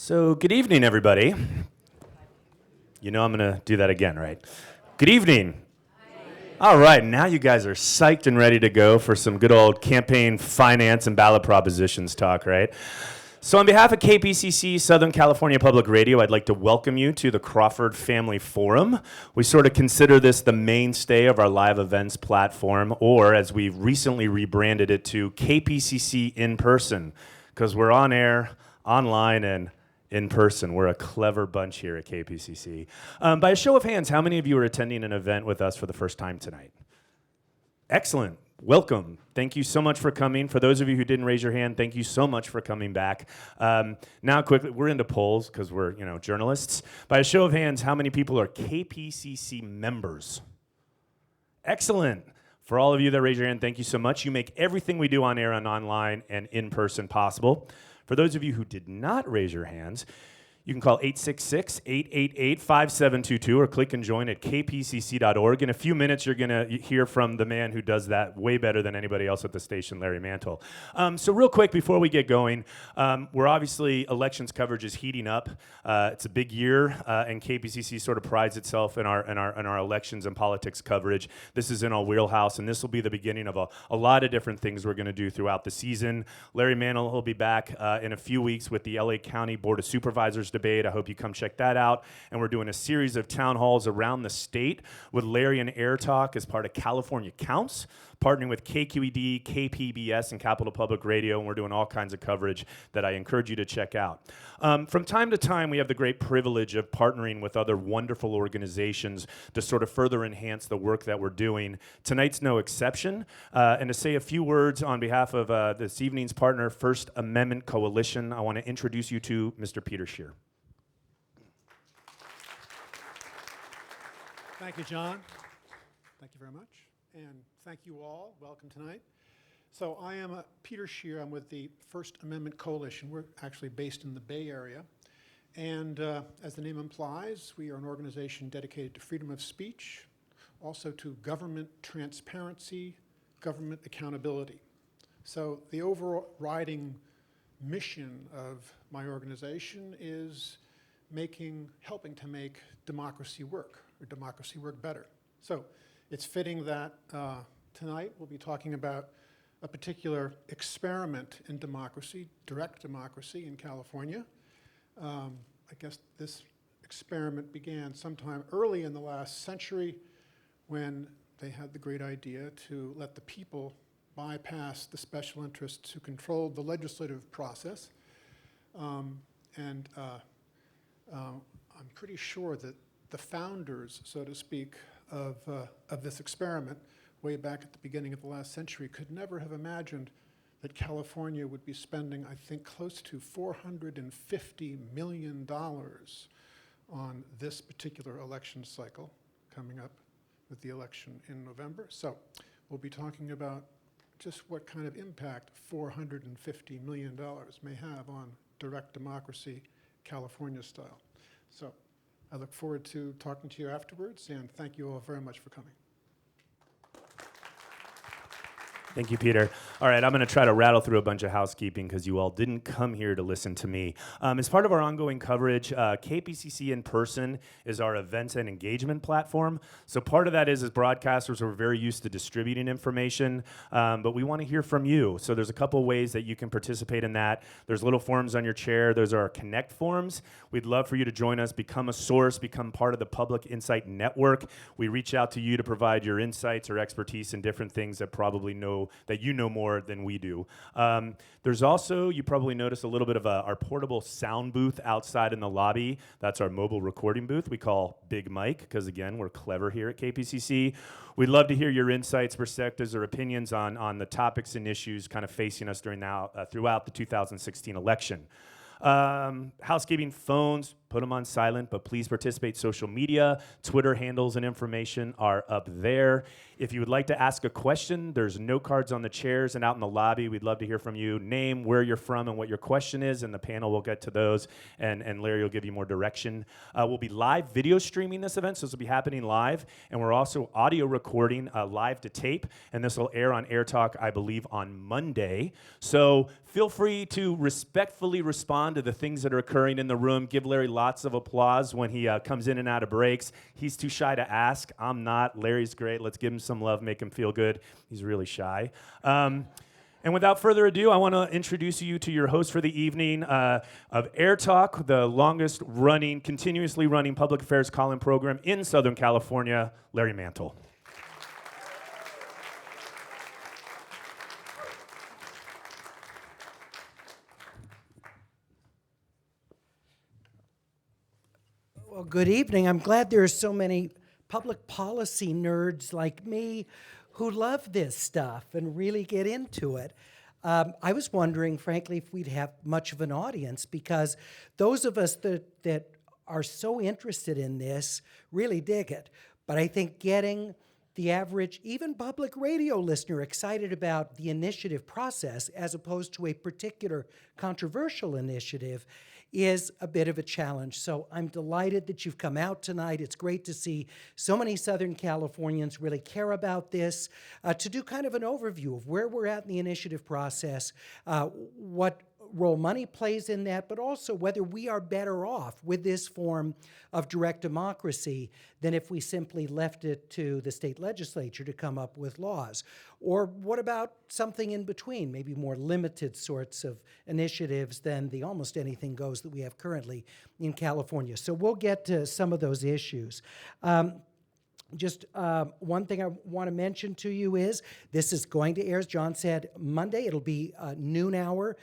So, good evening, everybody. You know I'm going to do that again, right? Good evening. All right, now you guys are psyched and ready to go for some good old campaign finance and ballot propositions talk, right? So on behalf of KPCC Southern California Public Radio, I'd like to welcome you to the Crawford Family Forum. We sort of consider this the mainstay of our live events platform, or as we've recently rebranded it to KPCC in person, because we're on air, online, and in person. We're a clever bunch here at KPCC. By a show of hands, how many of you are attending an event with us for the first time tonight? Excellent. Welcome. Thank you so much for coming. For those of you who didn't raise your hand, thank you so much for coming back. Now, quickly, we're into polls because we're journalists. By a show of hands, how many people are KPCC members? Excellent. For all of you that raise your hand, thank you so much. You make everything we do on air and online and in person possible. For those of you who did not raise your hands, you can call 866-888-5722 or click and join at kpcc.org. In a few minutes, you're going to hear from the man who does that way better than anybody else at the station, Larry Mantle. So real quick, before we get going, we're obviously, elections coverage is heating up. It's a big year, and KPCC sort of prides itself in our elections and politics coverage. This is in our wheelhouse, and this will be the beginning of a lot of different things we're going to do throughout the season. Larry Mantle will be back in a few weeks with the LA County Board of Supervisors debate. I hope you come check that out. And we're doing a series of town halls around the state with Larry and Air Talk as part of California Counts, partnering with KQED, KPBS, and Capital Public Radio, and we're doing all kinds of coverage that I encourage you to check out. From time to time, we have the great privilege of partnering with other wonderful organizations to sort of further enhance the work that we're doing. Tonight's no exception. And to say a few words on behalf of this evening's partner, First Amendment Coalition, I want to introduce you to Mr. Peter Scheer. Thank you, John. Thank you very much. And thank you all. Welcome tonight. So I am Peter Scheer. I'm with the First Amendment Coalition. We're actually based in the Bay Area. And as the name implies, we are an organization dedicated to freedom of speech, also to government transparency, government accountability. So the overriding mission of my organization is helping to make democracy work, or democracy work better. So it's fitting that tonight we'll be talking about a particular experiment in democracy, direct democracy in California. I guess this experiment began sometime early in the last century when they had the great idea to let the people bypass the special interests who controlled the legislative process. I'm pretty sure that the founders, so to speak, of this experiment, way back at the beginning of the last century, could never have imagined that California would be spending, I think, close to $450 million on this particular election cycle coming up with the election in November. So we'll be talking about just what kind of impact $450 million may have on direct democracy, California style. So I look forward to talking to you afterwards, and thank you all very much for coming. Thank you, Peter. All right, I'm going to try to rattle through a bunch of housekeeping because you all didn't come here to listen to me. As part of our ongoing coverage, KPCC in person is our events and engagement platform. So part of that is as broadcasters, we're very used to distributing information, but we want to hear from you. So there's a couple ways that you can participate in that. There's little forms on your chair. Those are our Connect forms. We'd love for you to join us, become a source, become part of the Public Insight Network. We reach out to you to provide your insights or expertise in different things that you know more than we do. There's also, you probably noticed a little bit of our portable sound booth outside in the lobby. That's our mobile recording booth we call Big Mike, because again, we're clever here at KPCC. We'd love to hear your insights, perspectives, or opinions on the topics and issues kind of facing us throughout the 2016 election. Housekeeping, phones, put them on silent, but please participate. Social media, Twitter handles and information are up there. If you would like to ask a question, there's note cards on the chairs and out in the lobby. We'd love to hear from you. Name, where you're from, and what your question is, and the panel will get to those, and Larry will give you more direction. We'll be live video streaming this event, so this will be happening live, and we're also audio recording live to tape, and this will air on Air Talk, I believe, on Monday. So feel free to respectfully respond to the things that are occurring in the room. Give Larry lots of applause when he comes in and out of breaks. He's too shy to ask. I'm not. Larry's great. Let's give him some love, make him feel good. He's really shy. And without further ado, I want to introduce you to your host for the evening of Air Talk, the longest running, continuously running public affairs call-in program in Southern California, Larry Mantle. Well, good evening. I'm glad there are so many public policy nerds like me who love this stuff and really get into it. I was wondering, frankly, if we'd have much of an audience, because those of us that are so interested in this really dig it. But I think getting the average, even public radio listener, excited about the initiative process as opposed to a particular controversial initiative is a bit of a challenge. So I'm delighted that you've come out tonight. It's great to see so many Southern Californians really care about this, to do kind of an overview of where we're at in the initiative process, what role money plays in that, but also whether we are better off with this form of direct democracy than if we simply left it to the state legislature to come up with laws. Or what about something in between, maybe more limited sorts of initiatives than the almost anything goes that we have currently in California. So we'll get to some of those issues. Just one thing I want to mention to you is this is going to air, as John said, Monday. It'll be noon hour.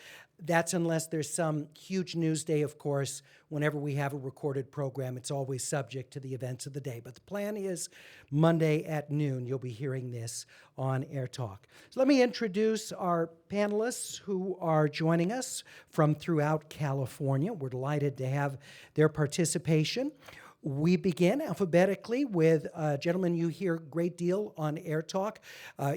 That's unless there's some huge news day, of course. Whenever we have a recorded program, it's always subject to the events of the day. But the plan is Monday at noon. You'll be hearing this on Air Talk. So let me introduce our panelists who are joining us from throughout California. We're delighted to have their participation. We begin alphabetically with a gentleman you hear a great deal on Air Talk.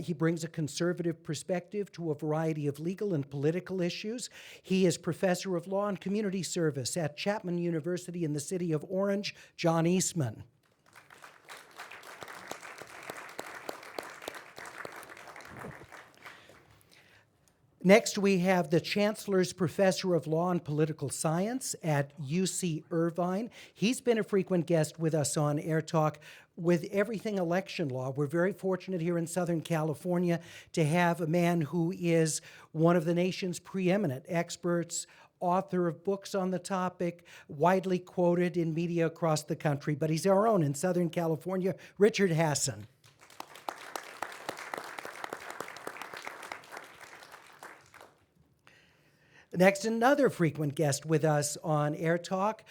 He brings a conservative perspective to a variety of legal and political issues. He is professor of law and community service at Chapman University in the city of Orange, John Eastman. Next, we have the Chancellor's Professor of Law and Political Science at UC Irvine. He's been a frequent guest with us on Air Talk with everything election law. We're very fortunate here in Southern California to have a man who is one of the nation's preeminent experts, author of books on the topic, widely quoted in media across the country, but he's our own in Southern California, Richard Hassan. Next, another frequent guest with us on Air Talk,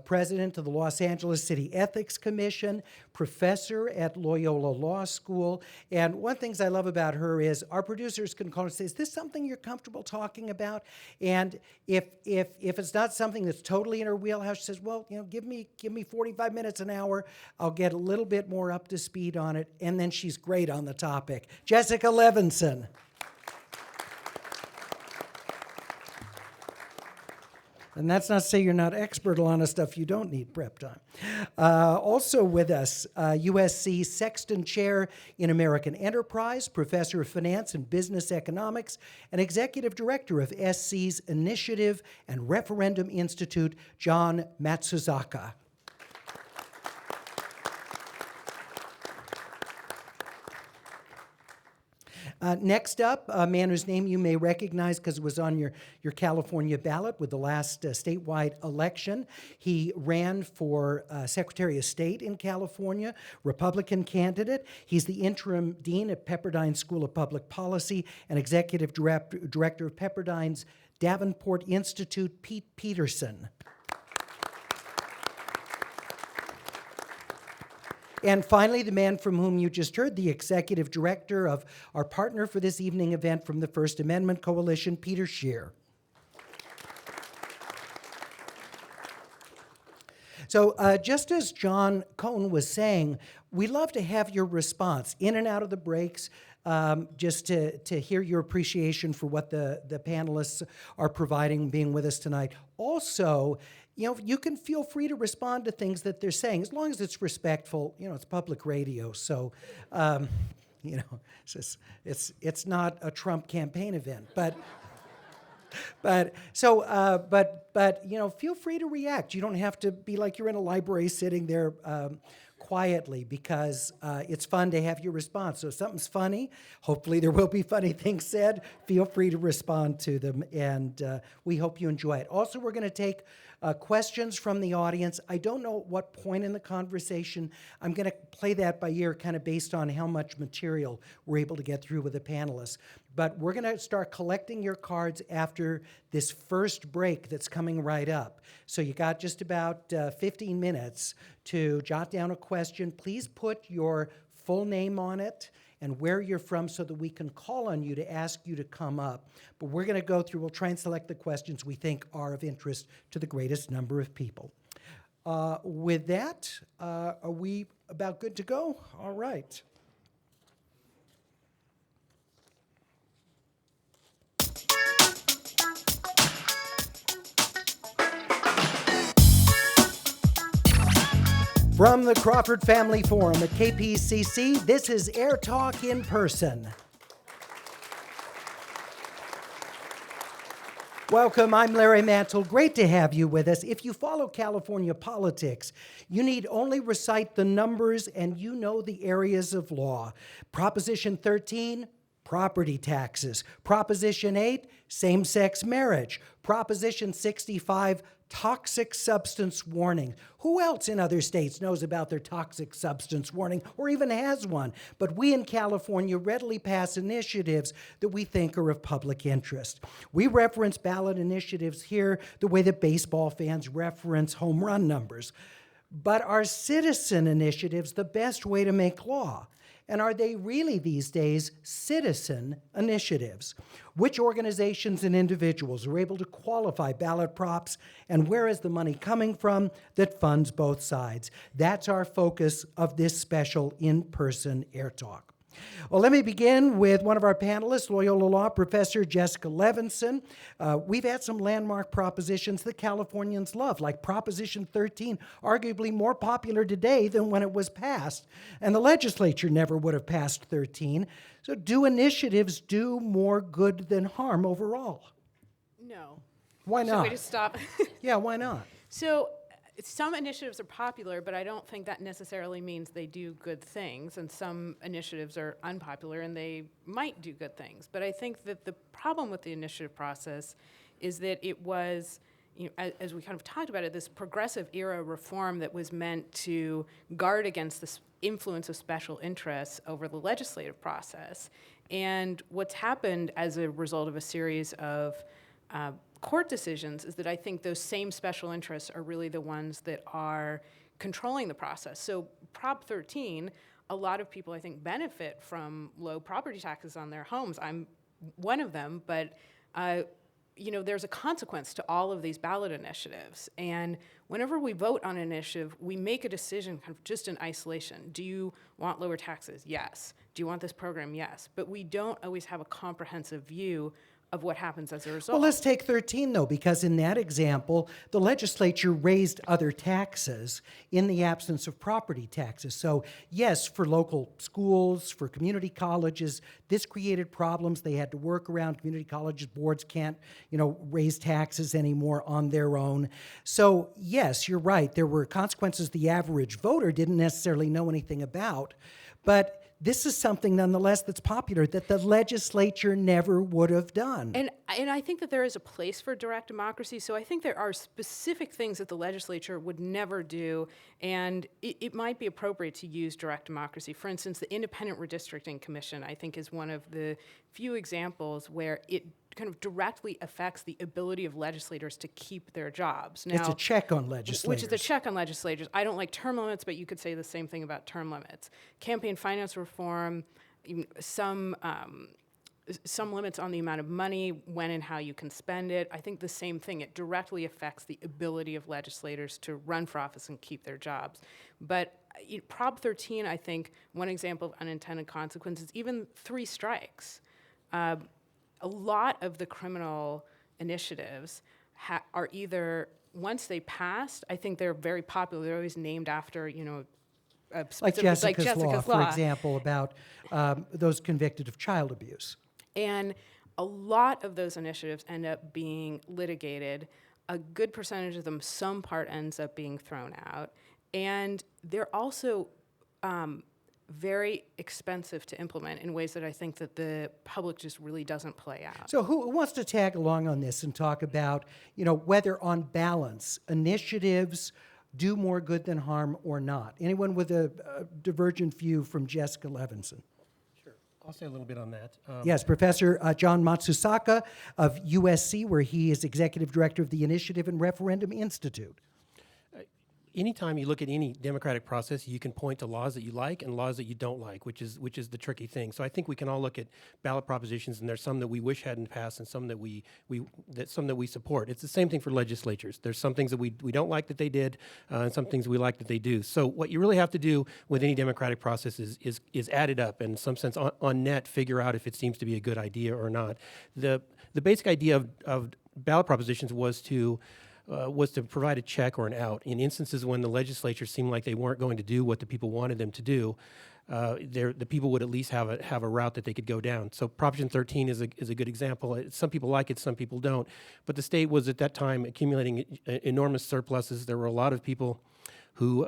president of the Los Angeles City Ethics Commission, professor at Loyola Law School. And one of the things I love about her is our producers can call her and say, is this something you're comfortable talking about? And if it's not something that's totally in her wheelhouse, she says, well, give me 45 minutes an hour. I'll get a little bit more up to speed on it. And then she's great on the topic. Jessica Levinson. And that's not to say you're not expert on the stuff you don't need prep time. Also with us, USC Sexton Chair in American Enterprise, Professor of Finance and Business Economics, and Executive Director of SC's Initiative and Referendum Institute, John Matsusaka. Next up, a man whose name you may recognize because it was on your California ballot with the last statewide election. He ran for Secretary of State in California, Republican candidate. He's the interim dean at Pepperdine School of Public Policy and executive director of Pepperdine's Davenport Institute, Pete Peterson. And finally, the man from whom you just heard, the executive director of our partner for this evening event from the First Amendment Coalition, Peter Scheer. So just as John Cohn was saying, we love to have your response in and out of the breaks, just to hear your appreciation for what the panelists are providing, being with us tonight. Also, you can feel free to respond to things that they're saying, as long as it's respectful. It's public radio, so it's not a Trump campaign event, but. Feel free to react. You don't have to be like you're in a library sitting there quietly, because it's fun to have your response. So if something's funny, hopefully there will be funny things said. Feel free to respond to them, and we hope you enjoy it. Also, we're going to take questions from the audience. I don't know at what point in the conversation. I'm going to play that by ear, kind of based on how much material we're able to get through with the panelists. But we're going to start collecting your cards after this first break that's coming right up. So you got just about 15 minutes to jot down a question. Please put your full name on it and where you're from so that we can call on you to ask you to come up. But we're going to go through, we'll try and select the questions we think are of interest to the greatest number of people. With that, are we about good to go? All right. From the Crawford Family Forum at KPCC, this is Air Talk in Person. Welcome, I'm Larry Mantle. Great to have you with us. If you follow California politics, you need only recite the numbers and you know the areas of law. Proposition 13, property taxes. Proposition 8, same-sex marriage. Proposition 65, toxic substance warning. Who else in other states knows about their toxic substance warning or even has one? But we in California readily pass initiatives that we think are of public interest. We reference ballot initiatives here the way that baseball fans reference home run numbers. But are citizen initiatives the best way to make law? And are they really these days citizen initiatives? Which organizations and individuals are able to qualify ballot props, and where is the money coming from that funds both sides? That's our focus of this special in-person Air Talk. Well, let me begin with one of our panelists, Loyola Law Professor Jessica Levinson. We've had some landmark propositions that Californians love, like Proposition 13, arguably more popular today than when it was passed. And the legislature never would have passed 13. So do initiatives do more good than harm overall? No. Why not? Should we just stop? Yeah, why not? So some initiatives are popular, but I don't think that necessarily means they do good things. And some initiatives are unpopular, and they might do good things. But I think that the problem with the initiative process is that it was, as we kind of talked about it, this progressive era reform that was meant to guard against the influence of special interests over the legislative process. And what's happened as a result of a series of court decisions is that I think those same special interests are really the ones that are controlling the process. So Prop 13, a lot of people I think benefit from low property taxes on their homes. I'm one of them, but there's a consequence to all of these ballot initiatives. And whenever we vote on an initiative, we make a decision kind of just in isolation. Do you want lower taxes? Yes. Do you want this program? Yes. But we don't always have a comprehensive view of what happens as a result. Well, let's take 13, though, because in that example, the legislature raised other taxes in the absence of property taxes. So, yes, for local schools, for community colleges, this created problems. They had to work around. Community colleges boards can't, raise taxes anymore on their own. So, yes, you're right. There were consequences the average voter didn't necessarily know anything about, but this is something, nonetheless, that's popular that the legislature never would have done. And I think that there is a place for direct democracy. So I think there are specific things that the legislature would never do, and it might be appropriate to use direct democracy. For instance, the Independent Redistricting Commission, I think, is one of the few examples where it kind of directly affects the ability of legislators to keep their jobs. Now, it's a check on legislators. Which is a check on legislators. I don't like term limits, but you could say the same thing about term limits. Campaign finance reform, some some limits on the amount of money, when and how you can spend it. I think the same thing. It directly affects the ability of legislators to run for office and keep their jobs. But Prop 13, I think, one example of unintended consequences, even 3 strikes. A lot of the criminal initiatives are either, once they passed, I think they're very popular. They're always named after, Like Jessica's Law, for example, about those convicted of child abuse. And a lot of those initiatives end up being litigated. A good percentage of them, some part ends up being thrown out. And they're also very expensive to implement in ways that I think that the public just really doesn't play out. So who wants to tag along on this and talk about, whether on balance, initiatives do more good than harm or not? Anyone with a divergent view from Jessica Levinson? I'll say a little bit on that. Yes, Professor John Matsusaka of USC, where he is Executive Director of the Initiative and Referendum Institute. Anytime you look at any democratic process, you can point to laws that you like and laws that you don't like, which is the tricky thing. So I think we can all look at ballot propositions, and there's some that we wish hadn't passed, and some that we support. It's the same thing for legislatures. There's some things that we don't like that they did, and some things we like that they do. So what you really have to do with any democratic process is add it up, and in some sense on net figure out if it seems to be a good idea or not. The basic idea of ballot propositions was to provide a check or an out. In instances when the legislature seemed like they weren't going to do what the people wanted them to do, the people would at least have a route that they could go down. So Proposition 13 is a good example. Some people like it, some people don't. But the state was at that time accumulating enormous surpluses. There were a lot of people who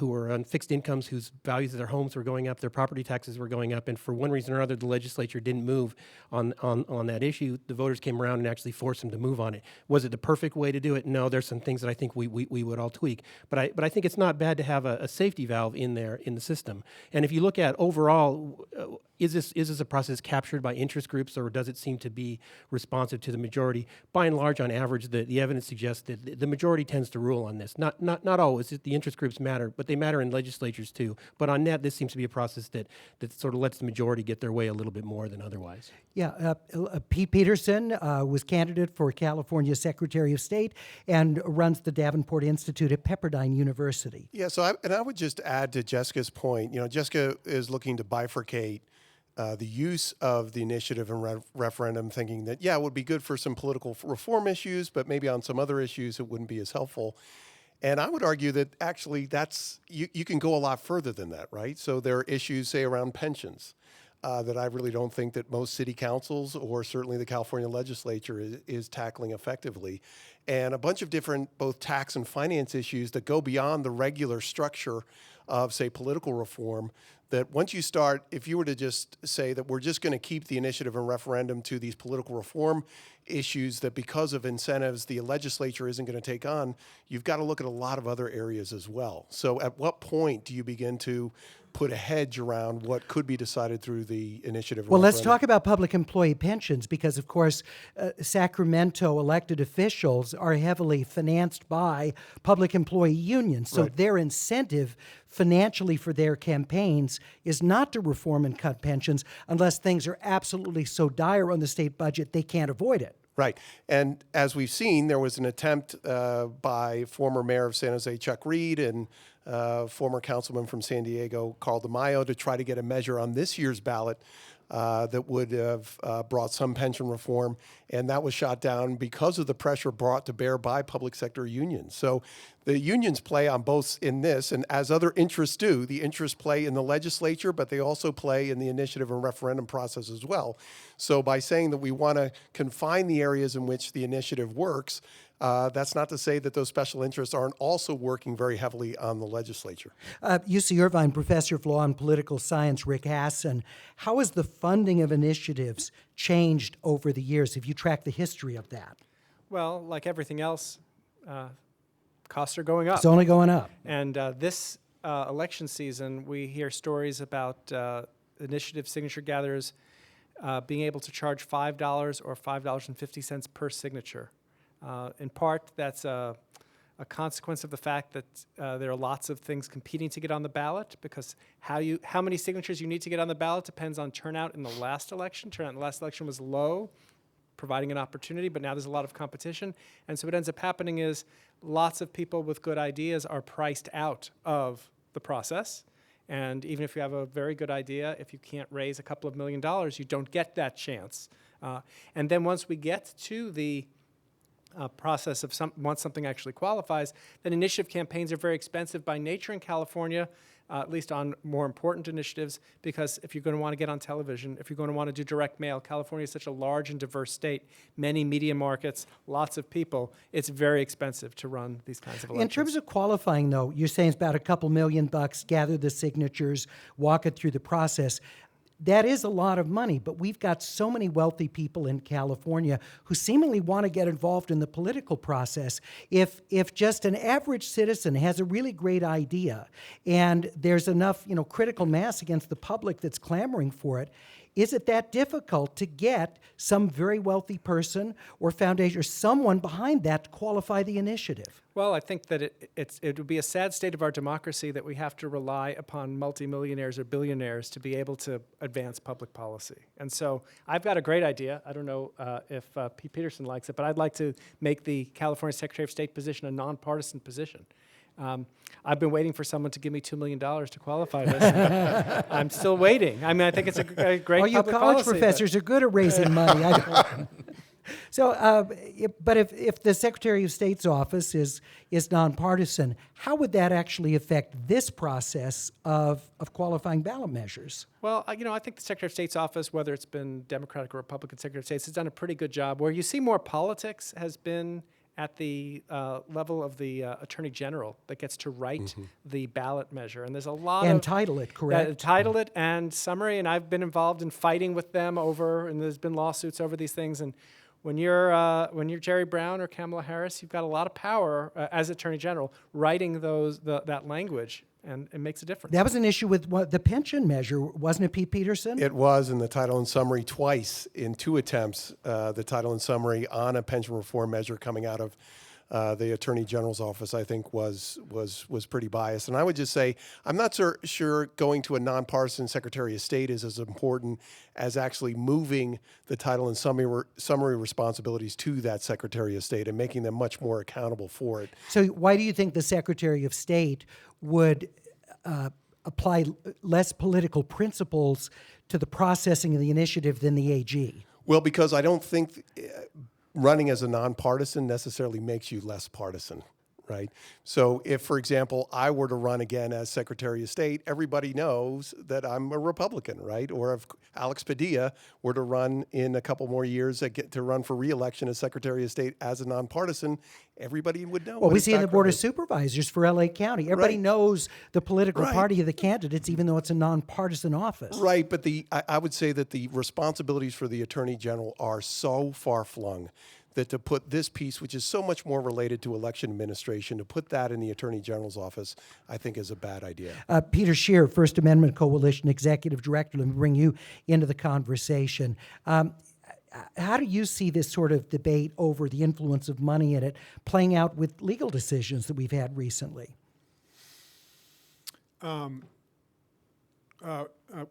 were on fixed incomes, whose values of their homes were going up, their property taxes were going up, and for one reason or other, the legislature didn't move on that issue. The voters came around and actually forced them to move on it. Was it the perfect way to do it? No, there's some things that I think we would all tweak. But I think it's not bad to have a safety valve in there in the system. And if you look at overall, is this a process captured by interest groups, or does it seem to be responsive to the majority? By and large, on average, the evidence suggests that the majority tends to rule on this. Not always. The interest groups matter, but they matter in legislatures too. But on net, this seems to be a process that sort of lets the majority get their way a little bit more than otherwise. Yeah, Pete Peterson was candidate for California Secretary of State and runs the Davenport Institute at Pepperdine University. Yeah, I would just add to Jessica's point. Jessica is looking to bifurcate the use of the initiative and referendum, thinking that, it would be good for some political reform issues, but maybe on some other issues it wouldn't be as helpful. And I would argue that actually you can go a lot further than that, right? So there are issues, say, around pensions that I really don't think that most city councils or certainly the California legislature is tackling effectively. And a bunch of different both tax and finance issues that go beyond the regular structure of, say, political reform, that once you start, if you were to just say that we're just going to keep the initiative and referendum to these political reform issues that because of incentives the legislature isn't going to take on, you've got to look at a lot of other areas as well. So at what point do you begin to put a hedge around what could be decided through the initiative? Well, let's talk about public employee pensions because, of course, Sacramento elected officials are heavily financed by public employee unions. So their incentive financially for their campaigns is not to reform and cut pensions unless things are absolutely so dire on the state budget they can't avoid it. Right. And as we've seen, there was an attempt by former mayor of San Jose, Chuck Reed, and former councilman from San Diego, Carl DeMaio, to try to get a measure on this year's ballot that would have brought some pension reform. And that was shot down because of the pressure brought to bear by public sector unions. So the unions play on both in this, and as other interests do, the interests play in the legislature, but they also play in the initiative and referendum process as well. So by saying that we want to confine the areas in which the initiative works, that's not to say that those special interests aren't also working very heavily on the legislature. UC Irvine Professor of Law and Political Science Rick Hasson, how has the funding of initiatives changed over the years? If you track the history of that? Well, like everything else, costs are going up. It's only going up. And this election season, we hear stories about initiative signature gatherers being able to charge $5 or $5.50 per signature. In part, that's a a consequence of the fact that there are lots of things competing to get on the ballot, because how many signatures you need to get on the ballot depends on turnout in the last election. Turnout in the last election was low, providing an opportunity, but now there's a lot of competition. And so what ends up happening is lots of people with good ideas are priced out of the process. And even if you have a very good idea, if you can't raise a couple of $1 million, you don't get that chance. And then once we get to the process of once something actually qualifies, then initiative campaigns are very expensive by nature in California, at least on more important initiatives, because if you're going to want to get on television, if you're going to want to do direct mail, California is such a large and diverse state, many media markets, lots of people, it's very expensive to run these kinds of elections. In terms of qualifying, though, you're saying it's about a couple $1 million, gather the signatures, walk it through the process. That is a lot of money, but we've got so many wealthy people in California who seemingly want to get involved in the political process. If just an average citizen has a really great idea and there's enough, critical mass against the public that's clamoring for it, is it that difficult to get some very wealthy person or foundation or someone behind that to qualify the initiative? Well, I think that it would be a sad state of our democracy that we have to rely upon multimillionaires or billionaires to be able to advance public policy. And so I've got a great idea. I don't know if Pete Peterson likes it, but I'd like to make the California Secretary of State position a nonpartisan position. I've been waiting for someone to give me $2 million to qualify this. I'm still waiting. I mean, I think it's a great public policy. You college professors are good at raising money. But if the Secretary of State's office is nonpartisan, how would that actually affect this process of qualifying ballot measures? Well, I think the Secretary of State's office, whether it's been Democratic or Republican Secretary of State, has done a pretty good job. Where you see more politics has been at the level of the Attorney General that gets to write the ballot measure. And there's a lot and title it, correct? Title it and summary, and I've been involved in fighting with them and there's been lawsuits over these things. And when you're Jerry Brown or Kamala Harris, you've got a lot of power as Attorney General writing that language, and it makes a difference. That was an issue with the pension measure, wasn't it, Pete Peterson? It was in the title and summary twice in 2 attempts, the title and summary on a pension reform measure coming out of the Attorney General's office, I think, was pretty biased. And I would just say, I'm not sure going to a nonpartisan Secretary of State is as important as actually moving the title and summary responsibilities to that Secretary of State and making them much more accountable for it. So why do you think the Secretary of State would apply less political principles to the processing of the initiative than the AG? Well, because I don't think running as a nonpartisan necessarily makes you less partisan, right? So if, for example, I were to run again as Secretary of State, everybody knows that I'm a Republican, right? Or if Alex Padilla were to run in a couple more years, to run for re-election as Secretary of State as a nonpartisan, everybody would know. Well, we see in the Board of Supervisors for LA County, everybody knows the political party of the candidates, even though it's a nonpartisan office. Right, but I would say that the responsibilities for the Attorney General are so far-flung that to put this piece, which is so much more related to election administration, to put that in the Attorney General's office, I think is a bad idea. Peter Scheer, First Amendment Coalition Executive Director, let me bring you into the conversation. How do you see this sort of debate over the influence of money in it playing out with legal decisions that we've had recently?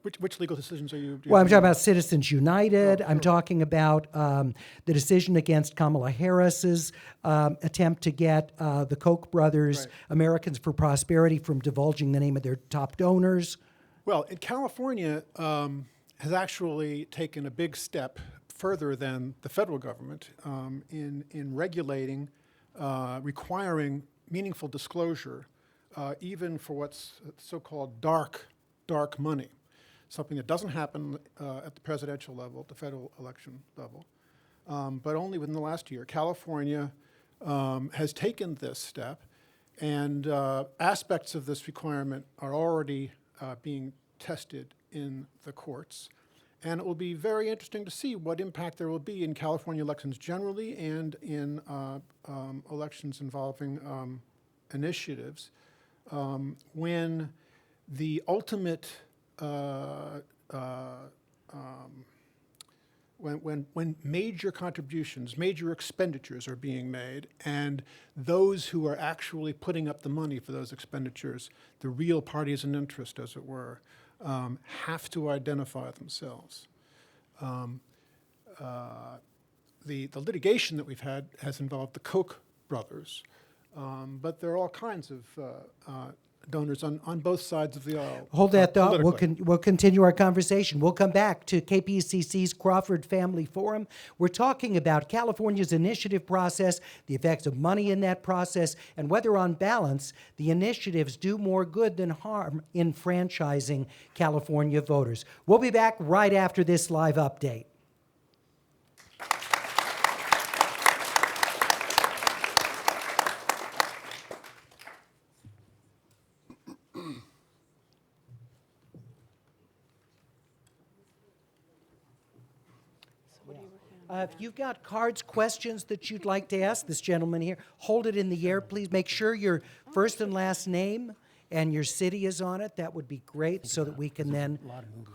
Which legal decisions are you? Well, I'm talking about Citizens United. I'm talking about the decision against Kamala Harris's attempt to get the Koch brothers, Americans for Prosperity, from divulging the name of their top donors. Well, California has actually taken a big step further than the federal government in regulating, requiring meaningful disclosure, even for what's so-called dark money, something that doesn't happen at the presidential level, at the federal election level, but only within the last year. California has taken this step, and aspects of this requirement are already being tested in the courts. And it will be very interesting to see what impact there will be in California elections generally and in elections involving initiatives when the ultimate when major contributions, major expenditures are being made, and those who are actually putting up the money for those expenditures, the real parties in interest, as it were, have to identify themselves. The litigation that we've had has involved the Koch brothers, but there are all kinds of donors on both sides of the aisle. Hold that thought. politically. We'll continue our conversation. We'll come back to KPCC's Crawford Family Forum. We're talking about California's initiative process, the effects of money in that process, and whether on balance the initiatives do more good than harm in franchising California voters. We'll be back right after this live update. If you've got cards, questions that you'd like to ask this gentleman here, hold it in the air, please. Make sure your first and last name and your city is on it. That would be great, so that we can then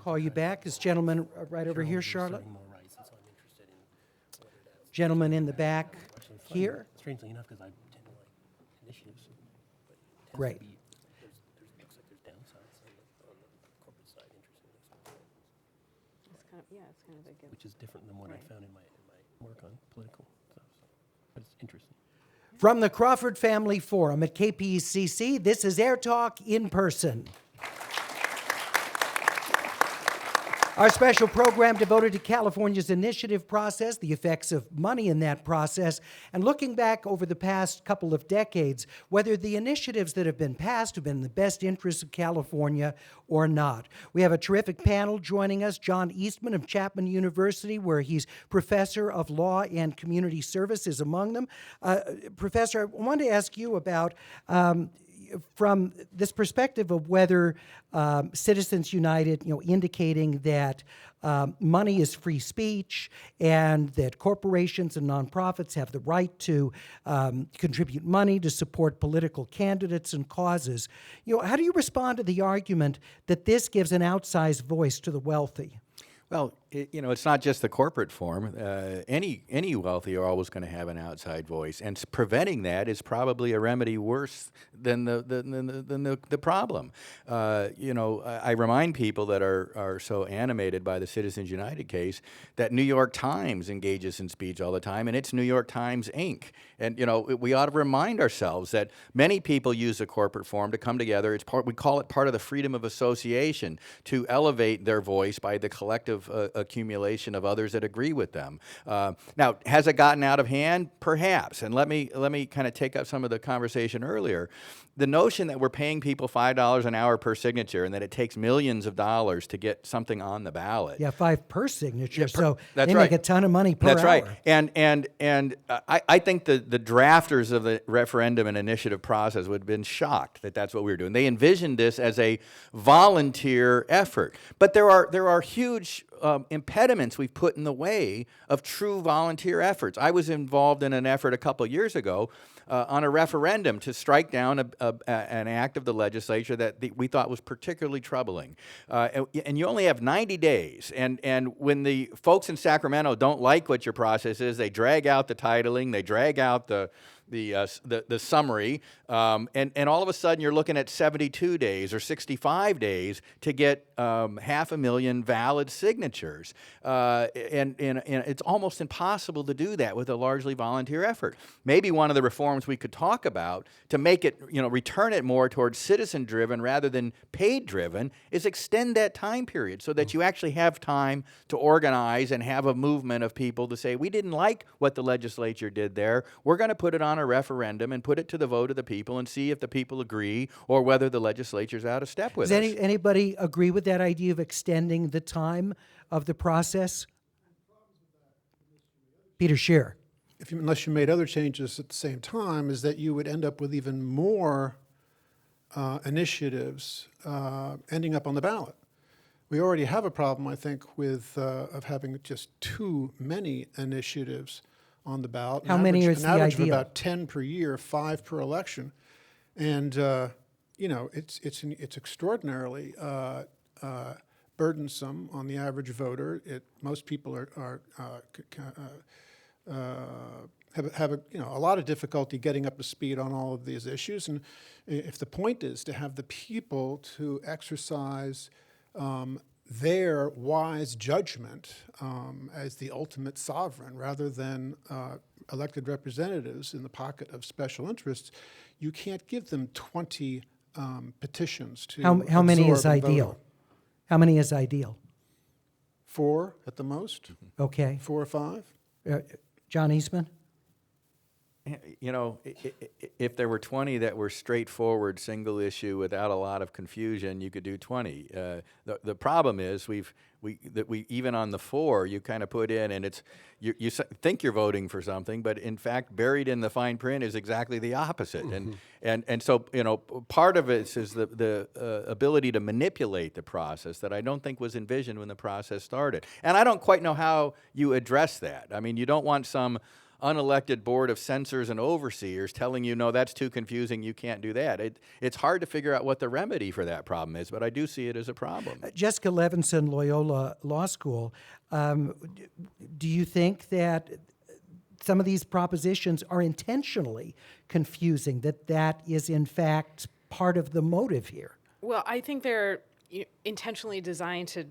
call you back. This gentleman right over here, Charlotte. Gentleman in the back here. Strangely enough, because I tend to like initiatives. Great. Looks like there's downsides on the corporate side, interestingly, It's kind of, yeah, it's kind of a good. which is different than what I found in my work on political stuff. So, but it's interesting. From the Crawford Family Forum at KPCC, this is Air Talk in person. Our special program devoted to California's initiative process, the effects of money in that process, and looking back over the past couple of decades, whether the initiatives that have been passed have been in the best interests of California or not. We have a terrific panel joining us. John Eastman of Chapman University, where he's professor of law and community services among them. Professor, I wanted to ask you about from this perspective of whether Citizens United, indicating that money is free speech and that corporations and nonprofits have the right to contribute money to support political candidates and causes. How do you respond to the argument that this gives an outsized voice to the wealthy? Well, it's not just the corporate form. Any wealthy are always going to have an outside voice, and preventing that is probably a remedy worse than the problem. I remind people that are so animated by the Citizens United case that New York Times engages in speech all the time, and it's New York Times Inc. And we ought to remind ourselves that many people use the corporate form to come together. We call it part of the freedom of association, to elevate their voice by the collective accumulation of others that agree with them. Now, has it gotten out of hand? Perhaps. And let me kind of take up some of the conversation earlier. The notion that we're paying people $5 an hour per signature and that it takes millions of dollars to get something on the ballot. Yeah, $5 per signature. So that's they right. make a ton of money per hour. That's right. And I think the drafters of the referendum and initiative process would have been shocked that that's what we were doing. They envisioned this as a volunteer effort. But there are huge impediments we've put in the way of true volunteer efforts. I was involved in an effort a couple of years ago on a referendum to strike down an act of the legislature that we thought was particularly troubling. And you only have 90 days. And when the folks in Sacramento don't like what your process is, they drag out the titling, they drag out the summary, and all of a sudden you're looking at 72 days or 65 days to get 500,000 valid signatures. And it's almost impossible to do that with a largely volunteer effort. Maybe one of the reforms we could talk about to make it, return it more towards citizen-driven rather than paid-driven is extend that time period so that you actually have time to organize and have a movement of people to say, we didn't like what the legislature did there. We're going to put it on a referendum and put it to the vote of the people and see if the people agree or whether the legislature's out of step with us. Does anybody agree with that idea of extending the time of the process? Peter Scheer. Unless you made other changes at the same time, is that you would end up with even more initiatives ending up on the ballot. We already have a problem, I think, with of having just too many initiatives on the ballot. How many is the average of ideal? about 10 per year, 5 per election, and it's extraordinarily burdensome on the average voter. Most people have a lot of difficulty getting up to speed on all of these issues. And if the point is to have the people to exercise their wise judgment as the ultimate sovereign, rather than elected representatives in the pocket of special interests, you can't give them 20 petitions to How many is absorb and vote ideal? on. How many is ideal? 4 at the most, Okay. 4 or 5. John Eastman? You know, if there were 20 that were straightforward, single issue without a lot of confusion, you could do 20. The problem is we even on the 4, you kind of put in, and it's you think you're voting for something, but in fact, buried in the fine print is exactly the opposite. And so, you know, part of it is the ability to manipulate the process that I don't think was envisioned when the process started. And I don't quite know how you address that. I mean, you don't want some unelected board of censors and overseers telling you, no, that's too confusing, you can't do that. It's hard to figure out what the remedy for that problem is, but I do see it as a problem. Jessica Levinson, Loyola Law School, do you think that some of these propositions are intentionally confusing, that is in fact part of the motive here? Well, I think they're intentionally designed to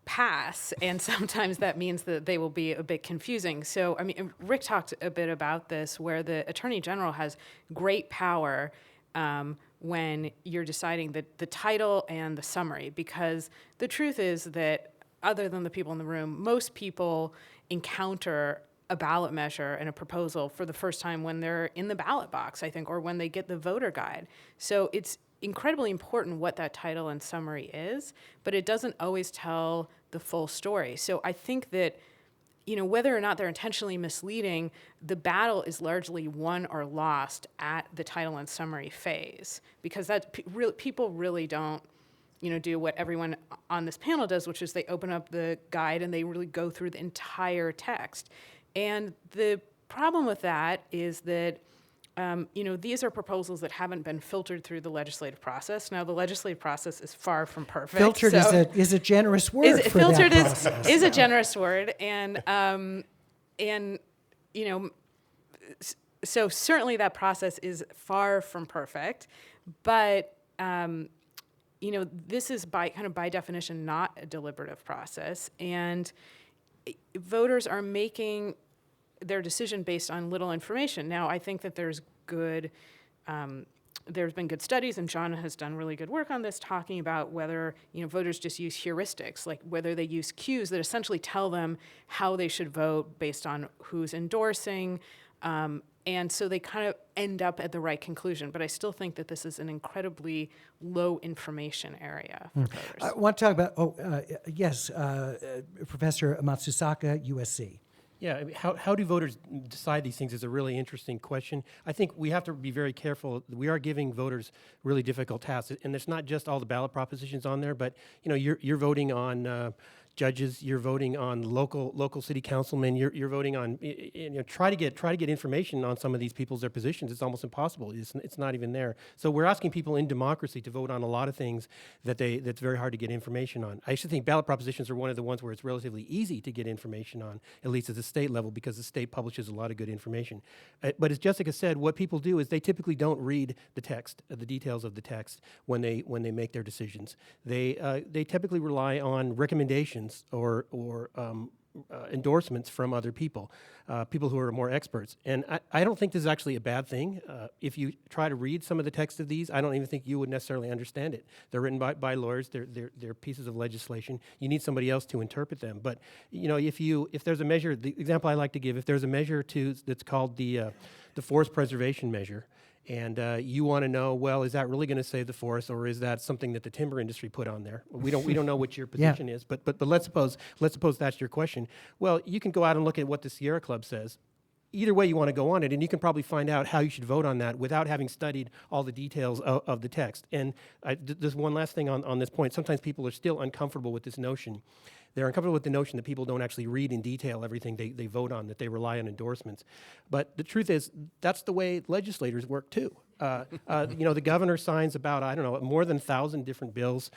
pass, and sometimes that means that they will be a bit confusing. So, I mean, Rick talked a bit about this, where the Attorney General has great power when you're deciding the title and the summary, because the truth is that, other than the people in the room, most people encounter a ballot measure and a proposal for the first time when they're in the ballot box, I think, or when they get the voter guide. So it's incredibly important what that title and summary is, but it doesn't always tell the full story. So I think that, whether or not they're intentionally misleading, the battle is largely won or lost at the title and summary phase, because people really don't, do what everyone on this panel does, which is they open up the guide and they really go through the entire text. And the problem with that is that these are proposals that haven't been filtered through the legislative process. Now, the legislative process is far from perfect. Filtered is a generous word for filtered that process. is a generous word, and so certainly that process is far from perfect, but this is by definition not a deliberative process, and voters are making their decision based on little information. Now, I think that there's been good studies, and John has done really good work on this, talking about whether voters just use heuristics, like whether they use cues that essentially tell them how they should vote based on who's endorsing, and so they kind of end up at the right conclusion. But I still think that this is an incredibly low information area for voters. I want to talk about, Professor Matsusaka, USC. Yeah, I mean, how do voters decide these things is a really interesting question. I think we have to be very careful. We are giving voters really difficult tasks, and it's not just all the ballot propositions on there, but you're voting on judges, you're voting on local city councilmen, you're voting on try to get information on some of these their positions. It's almost impossible. It's not even there. So we're asking people in democracy to vote on a lot of things that's very hard to get information on. I actually think ballot propositions are one of the ones where it's relatively easy to get information on, at least at the state level, because the state publishes a lot of good information. But as Jessica said, what people do is they typically don't read the text, the details of the text when they make their decisions. They typically rely on recommendations or endorsements from other people who are more experts. And I don't think this is actually a bad thing. If you try to read some of the text of these, I don't even think you would necessarily understand it. They're written by lawyers. They're pieces of legislation. You need somebody else to interpret them. But if there's a measure, the example I like to give, if there's a measure that's called the forest preservation measure, and you want to know, well, is that really going to save the forest, or is that something that the timber industry put on there? We don't know what your position is, but let's suppose that's your question. Well, you can go out and look at what the Sierra Club says. Either way you want to go on it, and you can probably find out how you should vote on that without having studied all the details of the text. And there's one last thing on this point. Sometimes people are still uncomfortable with this notion they're uncomfortable with the notion that people don't actually read in detail everything they vote on, that they rely on endorsements. But the truth is, that's the way legislators work too. The governor signs about, I don't know, more than 1,000 different bills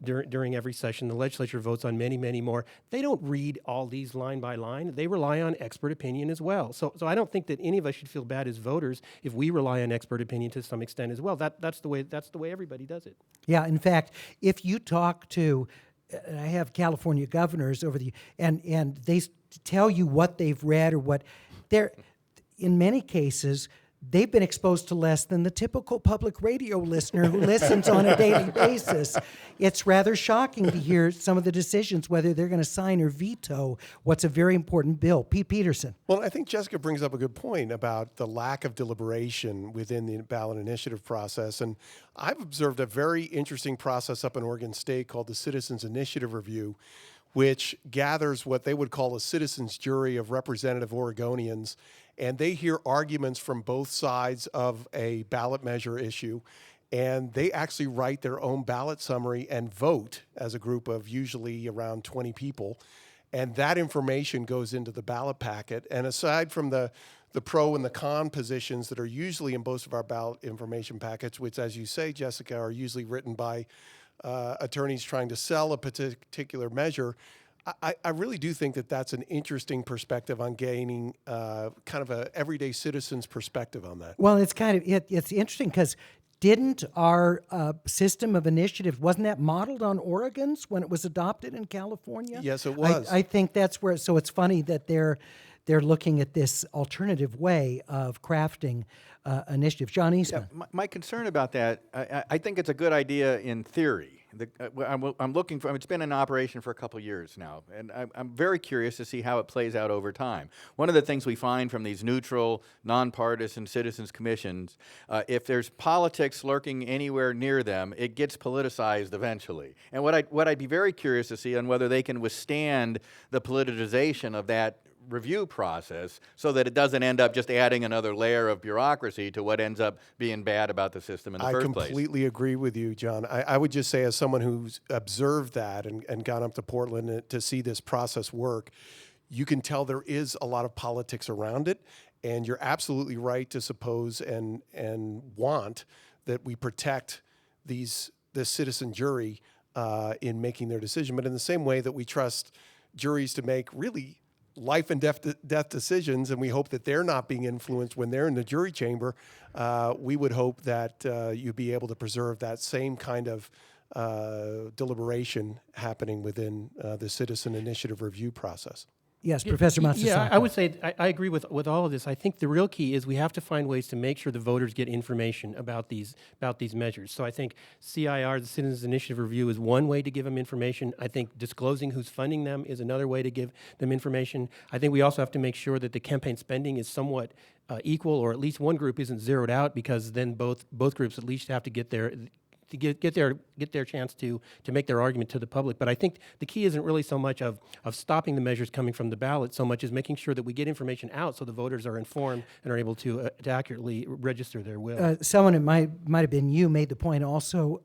during every session. The legislature votes on many, many more. They don't read all these line by line. They rely on expert opinion as well. So I don't think that any of us should feel bad as voters if we rely on expert opinion to some extent as well. That's the way everybody does it. Yeah, in fact, if you talk to, I have California governors and they tell you what they've read or what they're, in many cases, they've been exposed to less than the typical public radio listener who listens on a daily basis. It's rather shocking to hear some of the decisions, whether they're going to sign or veto what's a very important bill. Pete Peterson. Well, I think Jessica brings up a good point about the lack of deliberation within the ballot initiative process. And I've observed a very interesting process up in Oregon State called the Citizens Initiative Review, which gathers what they would call a citizens jury of representative Oregonians. And they hear arguments from both sides of a ballot measure issue. And they actually write their own ballot summary and vote as a group of usually around 20 people. And that information goes into the ballot packet. And aside from the pro and the con positions that are usually in most of our ballot information packets, which, as you say, Jessica, are usually written by attorneys trying to sell a particular measure, I really do think that that's an interesting perspective on gaining kind of a everyday citizen's perspective on that. Well, it's kind of it's interesting because didn't our system of initiative, wasn't that modeled on Oregon's when it was adopted in California? Yes, it was. I think that's where. So it's funny that they're looking at this alternative way of crafting initiatives. John Eastman. Yeah, my concern about that, I think it's a good idea in theory. I'm looking for. It's been in operation for a couple years now, and I'm very curious to see how it plays out over time. One of the things we find from these neutral, nonpartisan citizens commissions, if there's politics lurking anywhere near them, it gets politicized eventually. And what I'd be very curious to see on whether they can withstand the politicization of that review process so that it doesn't end up just adding another layer of bureaucracy to what ends up being bad about the system in the first place. I completely agree with you, John. I would just say, as someone who's observed that and gone up to Portland to see this process work, you can tell there is a lot of politics around it, and you're absolutely right to suppose and want that we protect this citizen jury in making their decision. But in the same way that we trust juries to make really life and death decisions, and we hope that they're not being influenced when they're in the jury chamber, we would hope that you'd be able to preserve that same kind of deliberation happening within the citizen initiative review process. Yes, Professor Matsusaka. Yeah, I would say I agree with all of this. I think the real key is we have to find ways to make sure the voters get information about these measures. So I think CIR, the Citizens Initiative Review, is one way to give them information. I think disclosing who's funding them is another way to give them information. I think we also have to make sure that the campaign spending is somewhat equal, or at least one group isn't zeroed out, because then both groups at least have to get their chance to make their argument to the public. But I think the key isn't really so much of stopping the measures coming from the ballot so much as making sure that we get information out so the voters are informed and are able to accurately register their will. Someone, it might have been you, made the point also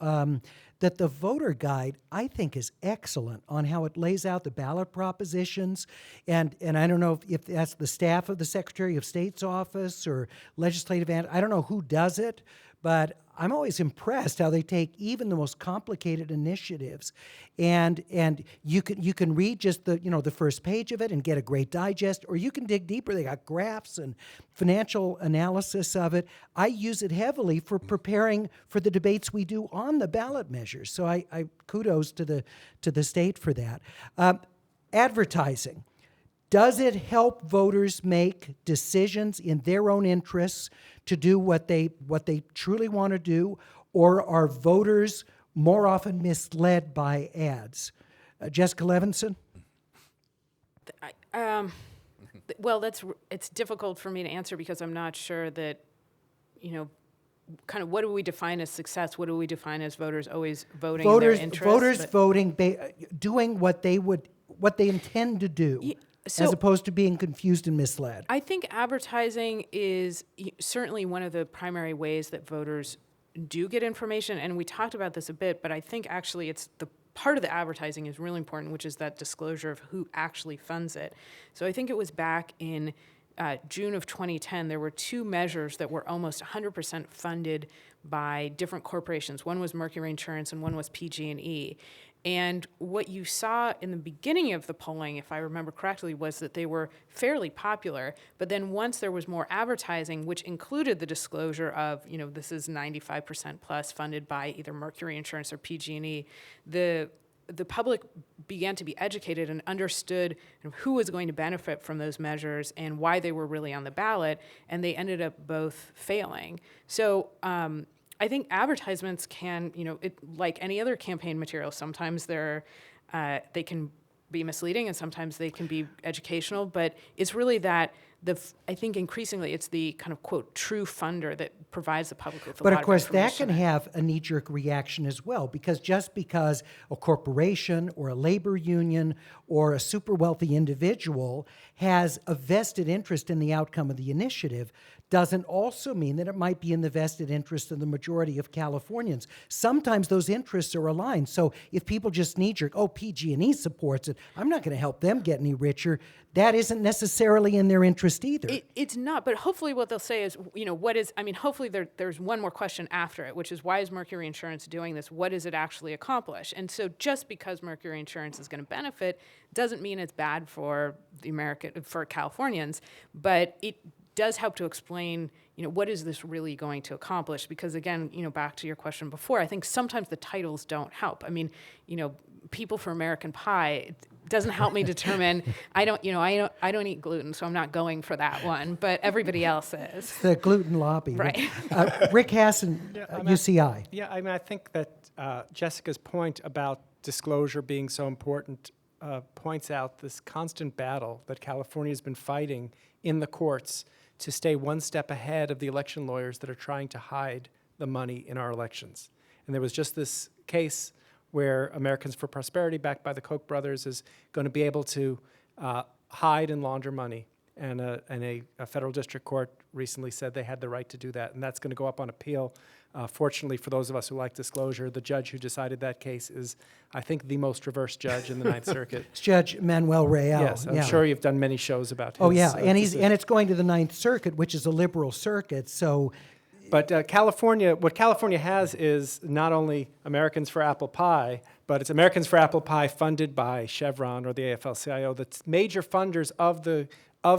that the voter guide, I think, is excellent on how it lays out the ballot propositions. And I don't know if that's the staff of the Secretary of State's office or legislative, I don't know who does it, but I'm always impressed how they take even the most complicated initiatives, and you can read just the first page of it and get a great digest, or you can dig deeper. They got graphs and financial analysis of it. I use it heavily for preparing for the debates we do on the ballot measures. So I kudos to the state for that. Advertising. Does it help voters make decisions in their own interests to do what they truly want to do, or are voters more often misled by ads? Jessica Levinson? Well, it's difficult for me to answer because I'm not sure that, kind of what do we define as success? What do we define as voters always voting in their interest? Voters voting, doing what they intend to do. As opposed to being confused and misled. I think advertising is certainly one of the primary ways that voters do get information, and we talked about this a bit, but I think actually it's part of the advertising is really important, which is that disclosure of who actually funds it. So I think it was back in June of 2010, there were two measures that were almost 100% funded by different corporations. One was Mercury Insurance and one was PG&E. And what you saw in the beginning of the polling, if I remember correctly, was that they were fairly popular. But then once there was more advertising, which included the disclosure of, this is 95% plus funded by either Mercury Insurance or PG&E, the public began to be educated and understood who was going to benefit from those measures and why they were really on the ballot, and they ended up both failing. So I think advertisements can, like any other campaign material, sometimes they can be misleading and sometimes they can be educational, but it's really that I think increasingly it's the kind of, quote, true funder that provides the public with a lot of information. But of course, that can have a knee-jerk reaction as well, because just because a corporation or a labor union or a super wealthy individual has a vested interest in the outcome of the initiative doesn't also mean that it might be in the vested interest of the majority of Californians. Sometimes those interests are aligned. So if people just knee-jerk, PG&E supports it, I'm not going to help them get any richer, that isn't necessarily in their interest either. It's not, but hopefully what they'll say is, hopefully there's one more question after it, which is, why is Mercury Insurance doing this? What does it actually accomplish? And so just because Mercury Insurance is going to benefit doesn't mean it's bad for for Californians, but it does help to explain, what is this really going to accomplish? Because again, back to your question before, I think sometimes the titles don't help. People for American Pie doesn't help me determine. I don't eat gluten, so I'm not going for that one. But everybody else is. The gluten lobby, right? Rick Hassan, UCI. Yeah, I think that Jessica's point about disclosure being so important points out this constant battle that California has been fighting in the courts to stay one step ahead of the election lawyers that are trying to hide the money in our elections. And there was just this case where Americans for Prosperity, backed by the Koch brothers, is going to be able to hide and launder money. And a federal district court recently said they had the right to do that, and that's going to go up on appeal. Fortunately, for those of us who like disclosure, the judge who decided that case is, I think, the most reversed judge in the Ninth Circuit. It's Judge Manuel Real. Yes, I'm sure you've done many shows about his. Oh yeah, and it's going to the Ninth Circuit, which is a liberal circuit. So, but California, what California has is not only Americans for Apple Pie, but it's Americans for Apple Pie funded by Chevron or the AFL-CIO. The major funders of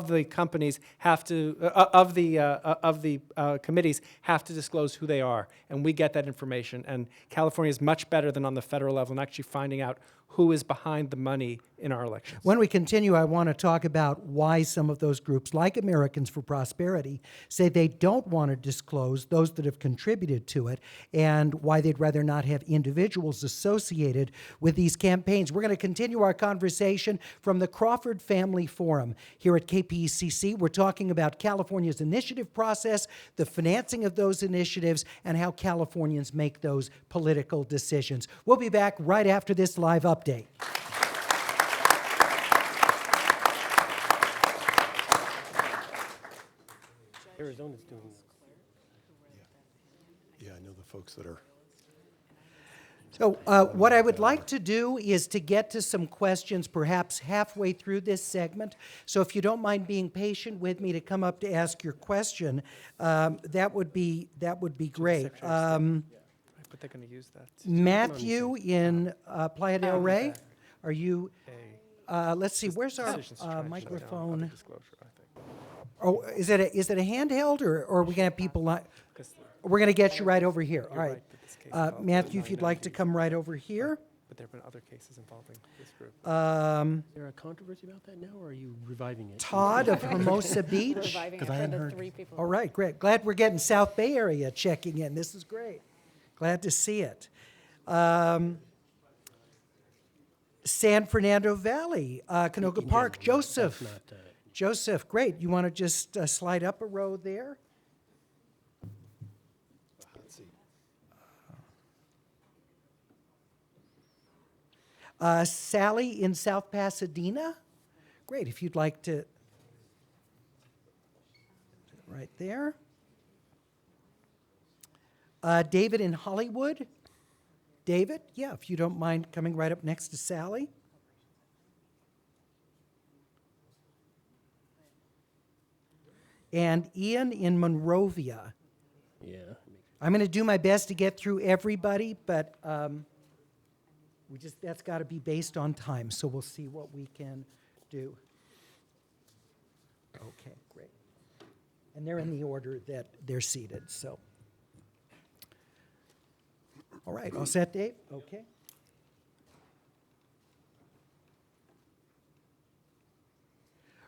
the companies have to, of the committees have to disclose who they are, and we get that information. And California is much better than on the federal level in actually finding out who is behind the money in our elections. When we continue, I want to talk about why some of those groups, like Americans for Prosperity, say they don't want to disclose those that have contributed to it, and why they'd rather not have individuals associated with these campaigns. We're going to continue our conversation from the Crawford Family Forum here at KPCC. We're talking about California's initiative process, the financing of those initiatives, and how Californians make those political decisions. We'll be back right after this live update. Arizona's doing Yeah, I know the folks that are. So what I would like to do is to get to some questions perhaps halfway through this segment. So if you don't mind being patient with me to come up to ask your question, that would be great. But they're going to use that. Matthew in Playa del Rey, are you? Let's see. Where's our microphone? Disclosure, I think. Oh, is it a handheld, or are we going to have people? We're going to get you right over here. All right, Matthew, if you'd like to come right over here. But there have been other cases involving this group. Is there a controversy about that now, or are you reviving it? Todd of Hermosa Beach. Reviving it I for hadn't the heard. 3 people. All right, great. Glad we're getting South Bay Area checking in. This is great. Glad to see it. San Fernando Valley, Canoga Park, Joseph. Joseph, great. You want to just slide up a row there? Let's see. Sally in South Pasadena. Great, if you'd like to. Right there. David in Hollywood. David, yeah, if you don't mind coming right up next to Sally. And Ian in Monrovia. Yeah. I'm going to do my best to get through everybody, but that's got to be based on time, so we'll see what we can do. Okay, great. And they're in the order that they're seated, so. All right, all set, Dave? Okay.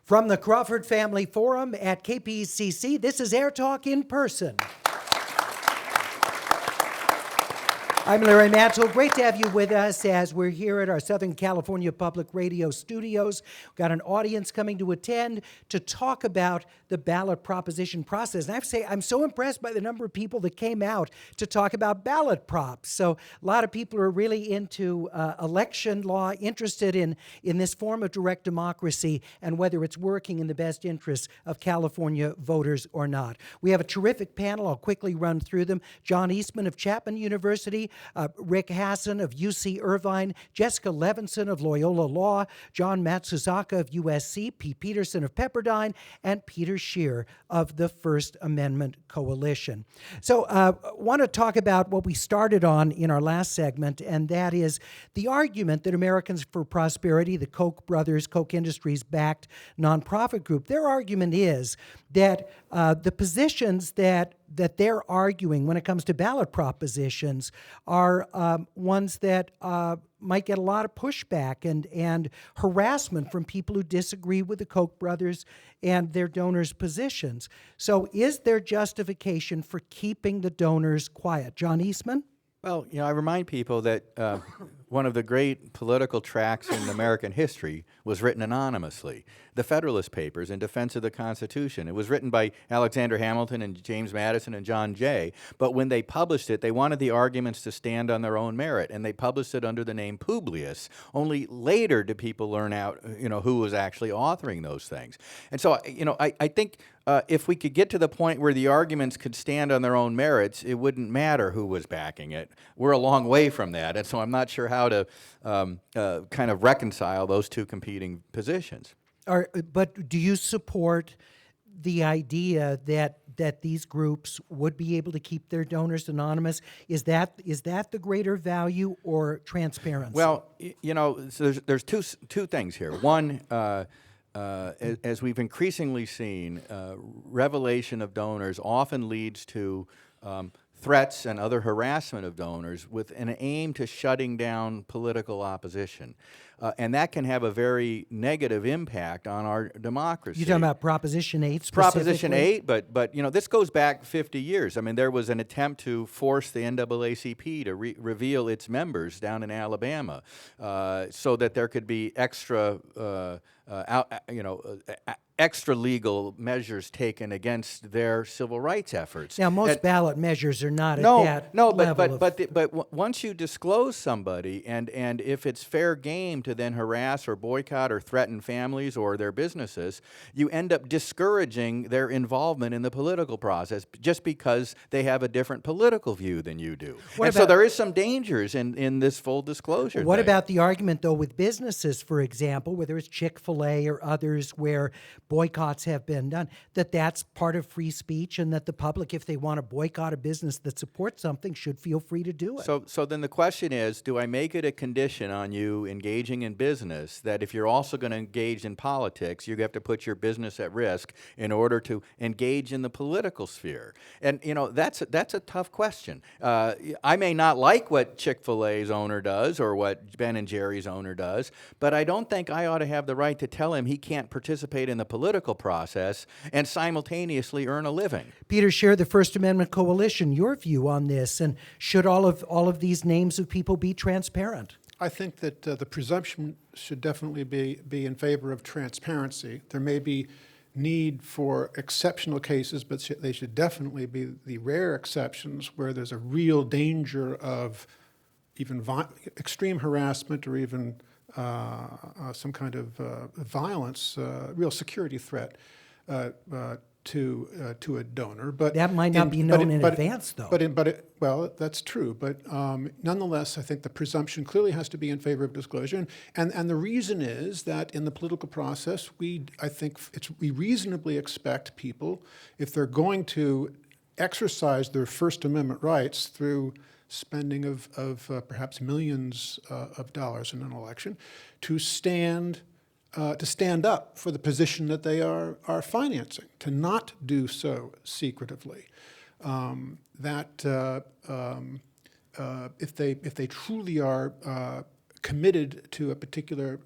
From the Crawford Family Forum at KPCC, this is Air Talk in Person. I'm Larry Mantle. Great to have you with us as we're here at our Southern California Public Radio studios. We've got an audience coming to attend to talk about the ballot proposition process. And I have to say, I'm so impressed by the number of people that came out to talk about ballot props. So a lot of people are really into election law, interested in this form of direct democracy and whether it's working in the best interests of California voters or not. We have a terrific panel. I'll quickly run through them. John Eastman of Chapman University, Rick Hassan of UC Irvine, Jessica Levinson of Loyola Law, John Matsusaka of USC, Pete Peterson of Pepperdine, and Peter Scheer of the First Amendment Coalition. So I want to talk about what we started on in our last segment, and that is the argument that Americans for Prosperity, the Koch brothers, Koch Industries-backed nonprofit group, their argument is that the positions that they're arguing when it comes to ballot propositions are ones that might get a lot of pushback and harassment from people who disagree with the Koch brothers and their donors' positions. So is there justification for keeping the donors quiet? John Eastman? Well, I remind people that one of the great political tracts in American history was written anonymously. The Federalist Papers in Defense of the Constitution. It was written by Alexander Hamilton and James Madison and John Jay, but when they published it, they wanted the arguments to stand on their own merit, and they published it under the name Publius. Only later did people learn out, who was actually authoring those things. And so, I think if we could get to the point where the arguments could stand on their own merits, it wouldn't matter who was backing it. We're a long way from that, and so I'm not sure how to kind of reconcile those two competing positions. But do you support the idea that these groups would be able to keep their donors anonymous? Is that the greater value or transparency? Well, so there's two things here. One, as we've increasingly seen, revelation of donors often leads to threats and other harassment of donors with an aim to shutting down political opposition. And that can have a very negative impact on our democracy. You're talking about Proposition 8 specifically? Proposition 8, but this goes back 50 years. I mean, there was an attempt to force the NAACP to reveal its members down in Alabama so that there could be extra extra legal measures taken against their civil rights efforts. Now, most ballot measures are not at that level. But once you disclose somebody, and if it's fair game to then harass or boycott or threaten families or their businesses, you end up discouraging their involvement in the political process just because they have a different political view than you do. So there is some dangers in this full disclosure What thing. about the argument, though, with businesses, for example, whether it's Chick-fil-A or others where boycotts have been done, that's part of free speech and that the public, if they want to boycott a business that supports something, should feel free to do it? So then the question is, do I make it a condition on you engaging in business that if you're also going to engage in politics, you have to put your business at risk in order to engage in the political sphere? And, that's a tough question. I may not like what Chick-fil-A's owner does or what Ben & Jerry's owner does, but I don't think I ought to have the right to tell him he can't participate in the political process and simultaneously earn a living. Peter Scheer, the First Amendment Coalition, your view on this, and should all of these names of people be transparent? I think that the presumption should definitely be in favor of transparency. There may be need for exceptional cases, but they should definitely be the rare exceptions where there's a real danger of even extreme harassment or even some kind of violence, real security threat to a donor. But That might not be known in advance, though. Well, that's true. But nonetheless, I think the presumption clearly has to be in favor of disclosure. And the reason is that in the political process, we reasonably expect people, if they're going to exercise their First Amendment rights through spending of perhaps millions of dollars in an election, to stand up for the position that they are financing, to not do so secretively. If they truly are committed to a particular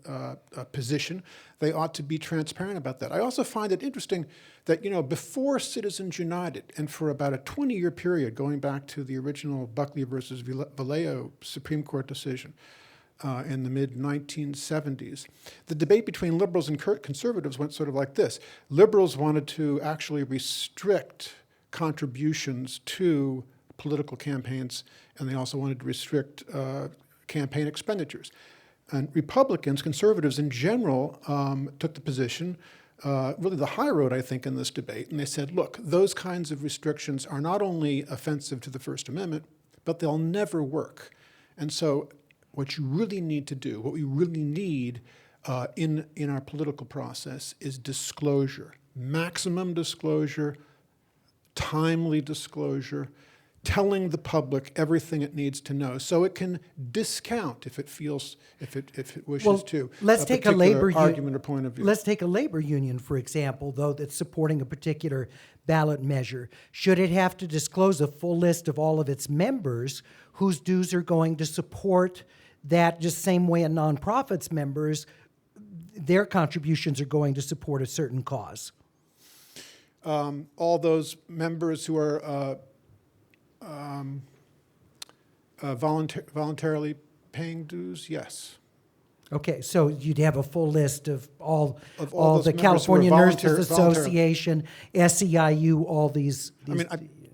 position, they ought to be transparent about that. I also find it interesting that, before Citizens United, and for about a 20-year period, going back to the original Buckley versus Vallejo Supreme Court decision in the mid-1970s, the debate between liberals and conservatives went sort of like this. Liberals wanted to actually restrict contributions to political campaigns, and they also wanted to restrict campaign expenditures. And Republicans, conservatives in general, took the position, really the high road, I think, in this debate, and they said, look, those kinds of restrictions are not only offensive to the First Amendment, but they'll never work. And so what you really need to do, what we really need in our political process is disclosure, maximum disclosure, timely disclosure, telling the public everything it needs to know, so it can discount if it wishes to. Let's take a labor argument or point of view. Let's take a labor union, for example, though, that's supporting a particular ballot measure. Should it have to disclose a full list of all of its members whose dues are going to support that, just same way a nonprofit's members, their contributions are going to support a certain cause? All those members who are voluntarily paying dues, yes. Okay, so you'd have a full list of all those the members who are California Nurses voluntarily. Association, SEIU, all these. I mean,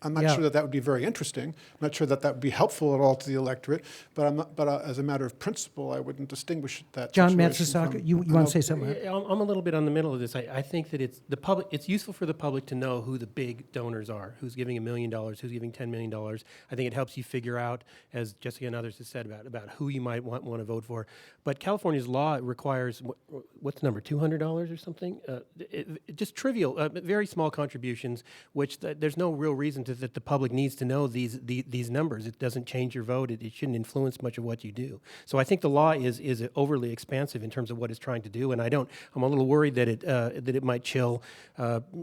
I'm not sure that would be very interesting. I'm not sure that would be helpful at all to the electorate. But as a matter of principle, I wouldn't distinguish that. John situation Matsusaka, from- you want to say something? I'm a little bit on the middle of this. I think that it's the public. It's useful for the public to know who the big donors are, who's giving $1 million, who's giving $10 million. I think it helps you figure out, as Jessica and others have said, about who you might want to vote for. But California's law requires what's the number, $200 or something? Just trivial, very small contributions, which there's no real reason that the public needs to know these numbers. It doesn't change your vote. It shouldn't influence much of what you do. So I think the law is overly expansive in terms of what it's trying to do, and I'm a little worried that it might chill.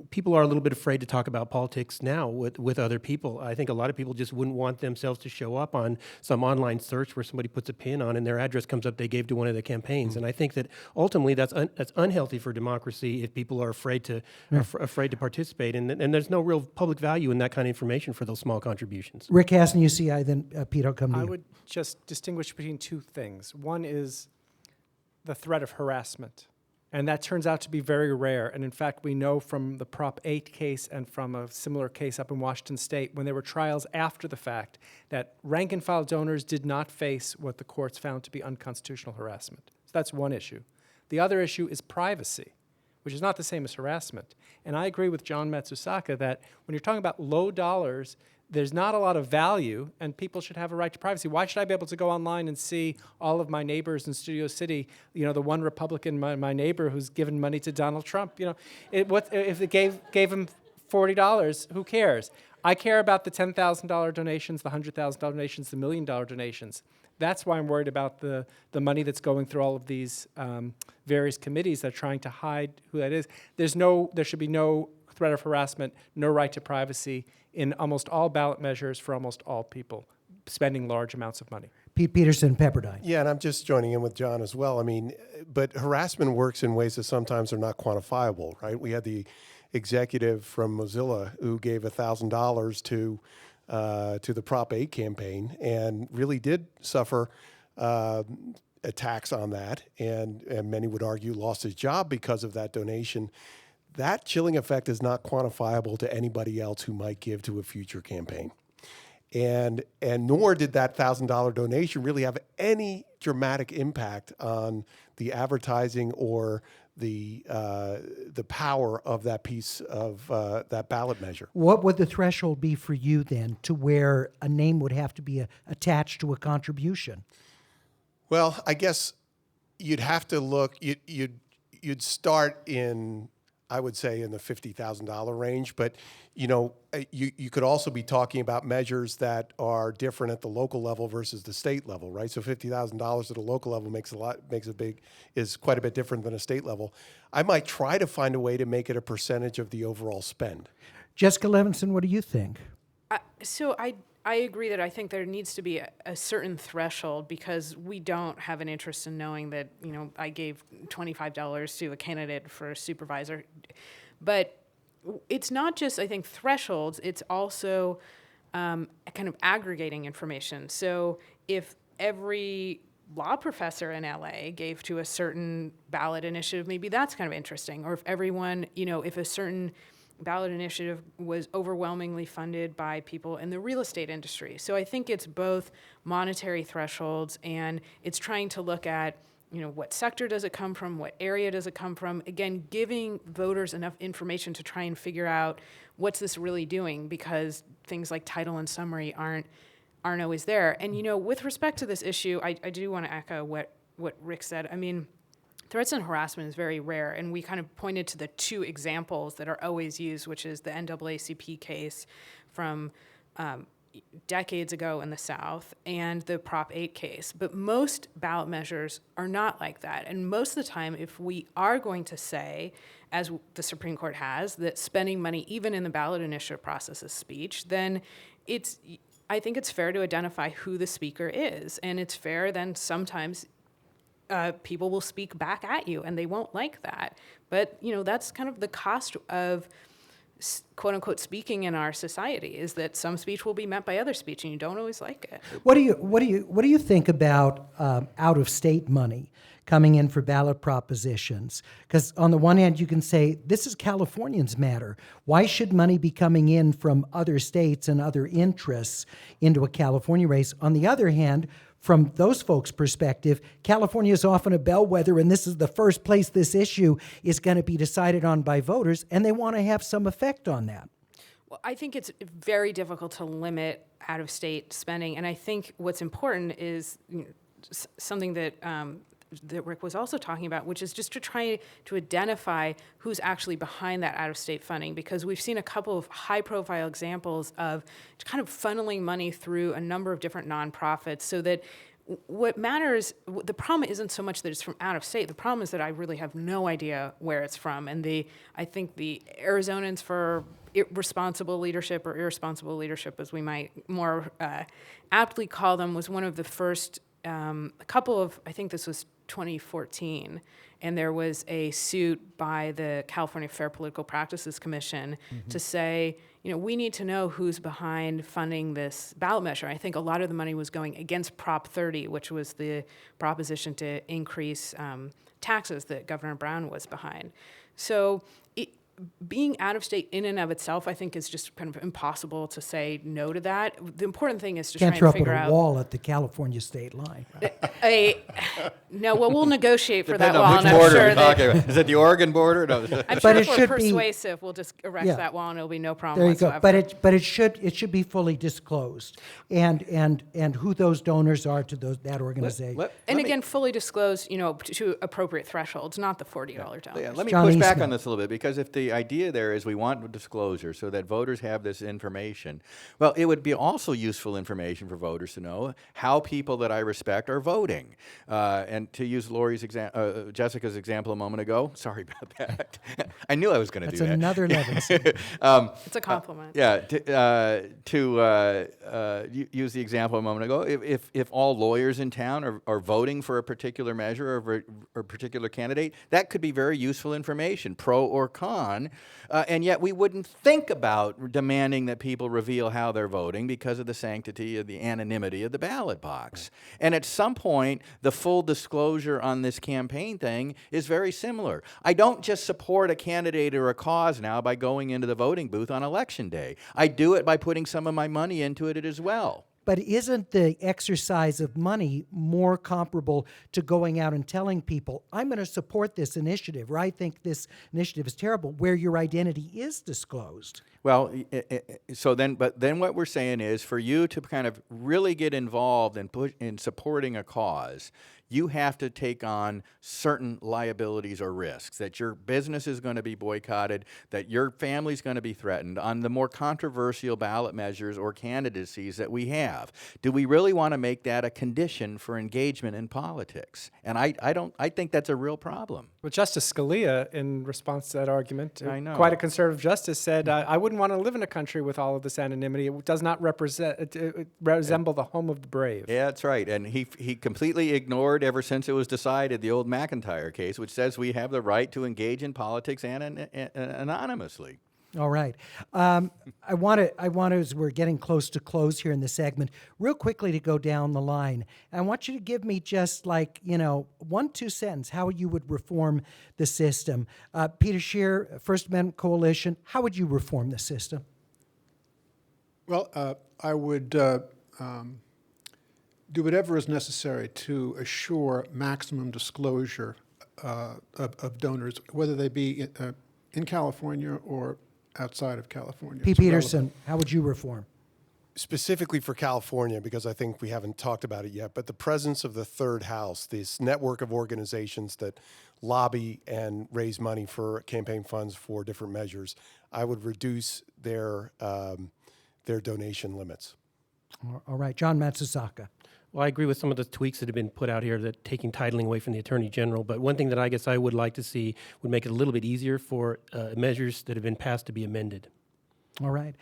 People are a little bit afraid to talk about politics now with other people. I think a lot of people just wouldn't want themselves to show up on some online search where somebody puts a pin on and their address comes up they gave to one of the campaigns. And I think that ultimately that's unhealthy for democracy if people are afraid to participate. And there's no real public value in that kind of information for those small contributions. Rick Hassan, UCI, then Pete, I'll come to you. I would just distinguish between two things. One is the threat of harassment, and that turns out to be very rare. And in fact, we know from the Prop 8 case and from a similar case up in Washington State, when there were trials after the fact, that rank-and-file donors did not face what the courts found to be unconstitutional harassment. So that's one issue. The other issue is privacy, which is not the same as harassment. And I agree with John Matsusaka that when you're talking about low dollars, there's not a lot of value, and people should have a right to privacy. Why should I be able to go online and see all of my neighbors in Studio City? You know, the one Republican, my neighbor, who's given money to Donald Trump. You know, if it gave him $40? Who cares? I care about the $10,000 donations, the $100,000 donations, the $1 million donations. That's why I'm worried about the money that's going through all of these various committees that are trying to hide who that is. There should be no threat of harassment, no right to privacy in almost all ballot measures for almost all people spending large amounts of money. Pete Peterson, Pepperdine. Yeah, and I'm just joining in with John as well. I mean, but harassment works in ways that sometimes are not quantifiable, right? We had the executive from Mozilla who gave $1,000 to the Prop 8 campaign and really did suffer attacks on that, and many would argue lost his job because of that donation. That chilling effect is not quantifiable to anybody else who might give to a future campaign. And nor did that $1,000 donation really have any dramatic impact on the advertising or the power of that piece of that ballot measure. What would the threshold be for you then to where a name would have to be attached to a contribution? Well, I guess you'd have to look. You'd start in, I would say, in the $50,000 range. But you could also be talking about measures that are different at the local level versus the state level, right? So $50,000 at a local level is quite a bit different than a state level. I might try to find a way to make it a percentage of the overall spend. Jessica Levinson, what do you think? So I agree that I think there needs to be a certain threshold, because we don't have an interest in knowing that, I gave $25 to a candidate for a supervisor. But it's not just, I think, thresholds, it's also kind of aggregating information. So if every law professor in LA gave to a certain ballot initiative, maybe that's kind of interesting. Or if everyone, if a certain ballot initiative was overwhelmingly funded by people in the real estate industry. So I think it's both monetary thresholds, and it's trying to look at, what sector does it come from, what area does it come from, again, giving voters enough information to try and figure out what's this really doing, because things like title and summary aren't always there. And, with respect to this issue, I do want to echo what Rick said. I mean, threats and harassment is very rare, and we kind of pointed to the two examples that are always used, which is the NAACP case from decades ago in the South and the Prop 8 case. But most ballot measures are not like that. And most of the time, if we are going to say, as the Supreme Court has, that spending money even in the ballot initiative process is speech, then I think it's fair to identify who the speaker is. And it's fair then sometimes people will speak back at you, and they won't like that. But that's kind of the cost of "quote unquote" speaking in our society, is that some speech will be met by other speech, and you don't always like it. What do you think about out of state money coming in for ballot propositions? Because on the one hand, you can say this is Californians' matter. Why should money be coming in from other states and other interests into a California race? On the other hand, from those folks' perspective, California is often a bellwether, and this is the first place this issue is going to be decided on by voters, and they want to have some effect on that. Well, I think it's very difficult to limit out-of-state spending, and I think what's important is something that that Rick was also talking about, which is just to try to identify who's actually behind that out-of-state funding, because we've seen a couple of high-profile examples of kind of funneling money through a number of different nonprofits, so that what matters, the problem isn't so much that it's from out of state. The problem is that I really have no idea where it's from. And I think the Arizonans for responsible leadership, or irresponsible leadership, as we might more aptly call them, was one of the first, a couple of, I think this was 2014, and there was a suit by the California Fair Political Practices Commission to say, we need to know who's behind funding this ballot measure. I think a lot of the money was going against Prop 30, which was the proposition to increase taxes that Governor Brown was behind. So being out of state in and of itself, I think, is just kind of impossible to say no to that. The important thing is to try and figure out. Can't throw up a wall at the California state line. No, well, we'll negotiate for Depends that on wall, which and I'm border sure you're talking about. Is it the Oregon border? No. I'm sure But if it we're should be- persuasive, we'll just erect Yeah. that wall, and it'll be no problem There you whatsoever. go. But it should be fully disclosed, and who those donors are to that organization. And again, fully disclosed, to appropriate thresholds, not the $40 dollars. Yeah, let me John push back Eastman. on this a little bit, because if the idea there is we want disclosure so that voters have this information, well, it would be also useful information for voters to know how people that I respect are voting. And to use Jessica's example a moment ago, sorry about that. I knew I was going to do That's that. another Levinson. It's a compliment. Use the example a moment ago, if all lawyers in town are voting for a particular measure or a particular candidate, that could be very useful information, pro or con, and yet we wouldn't think about demanding that people reveal how they're voting because of the sanctity of the anonymity of the ballot box. And at some point, the full disclosure on this campaign thing is very similar. I don't just support a candidate or a cause now by going into the voting booth on election day. I do it by putting some of my money into it as well. But isn't the exercise of money more comparable to going out and telling people, I'm going to support this initiative, or I think this initiative is terrible, where your identity is disclosed? Well, but then what we're saying is for you to kind of really get involved in supporting a cause, you have to take on certain liabilities or risks, that your business is going to be boycotted, that your family's going to be threatened on the more controversial ballot measures or candidacies that we have. Do we really want to make that a condition for engagement in politics? And I think that's a real problem. Well, Justice Scalia, in response to that argument, I know. quite a conservative justice, said, I wouldn't want to live in a country with all of this anonymity. It does not resemble the home of the brave. Yeah, that's right. And he completely ignored, ever since it was decided, the old McIntyre case, which says we have the right to engage in politics anonymously. All right. I want to, as we're getting close to close here in the segment, real quickly to go down the line. I want you to give me just 1-2 sentences how you would reform the system. Peter Scheer, First Amendment Coalition, how would you reform the system? Well, I would do whatever is necessary to assure maximum disclosure of donors, whether they be in California or outside of California. P. It's Peterson, relevant. how would you reform? Specifically for California, because I think we haven't talked about it yet, but the presence of the third house, this network of organizations that lobby and raise money for campaign funds for different measures, I would reduce their donation limits. All right, John Matsusaka. Well, I agree with some of the tweaks that have been put out here, that taking titling away from the Attorney General. But one thing that I guess I would like to see would make it a little bit easier for measures that have been passed to be amended. All right.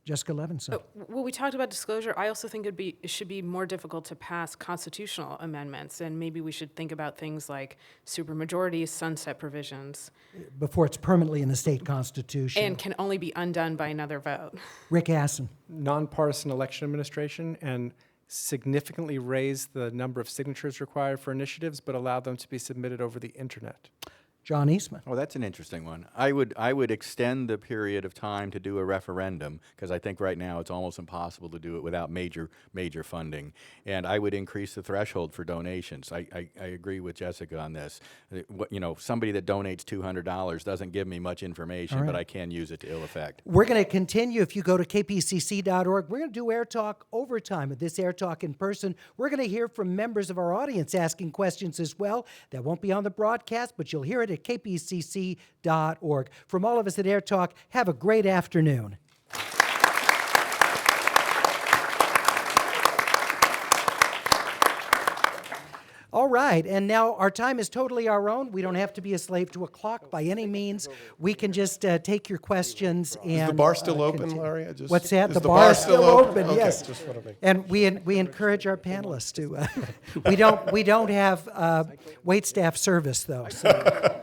Jessica Levinson. Well, we talked about disclosure. I also think it should be more difficult to pass constitutional amendments, and maybe we should think about things like supermajority, sunset provisions. Before it's permanently in the state constitution. And can only be undone by another vote. Rick Asson. Nonpartisan election administration and significantly raise the number of signatures required for initiatives, but allow them to be submitted over the internet. John Eastman. Oh, that's an interesting one. I would extend the period of time to do a referendum, because I think right now it's almost impossible to do it without major funding. And I would increase the threshold for donations. I agree with Jessica on this. Somebody that donates $200 doesn't give me much information, but I can use it to ill effect. We're going to continue. If you go to kpcc.org, we're going to do Air Talk overtime. With this Air Talk in person, we're going to hear from members of our audience asking questions as well. That won't be on the broadcast, but you'll hear it at kpcc.org. From all of us at Air Talk, have a great afternoon. All right, and now our time is totally our own. We don't have to be a slave to a clock by any means. We can just take your questions and... Is the bar still open, continue. Larry? What's that? Is The bar is still open, Okay, yes. just wanna make- And we encourage our panelists to... we don't have waitstaff service, though, so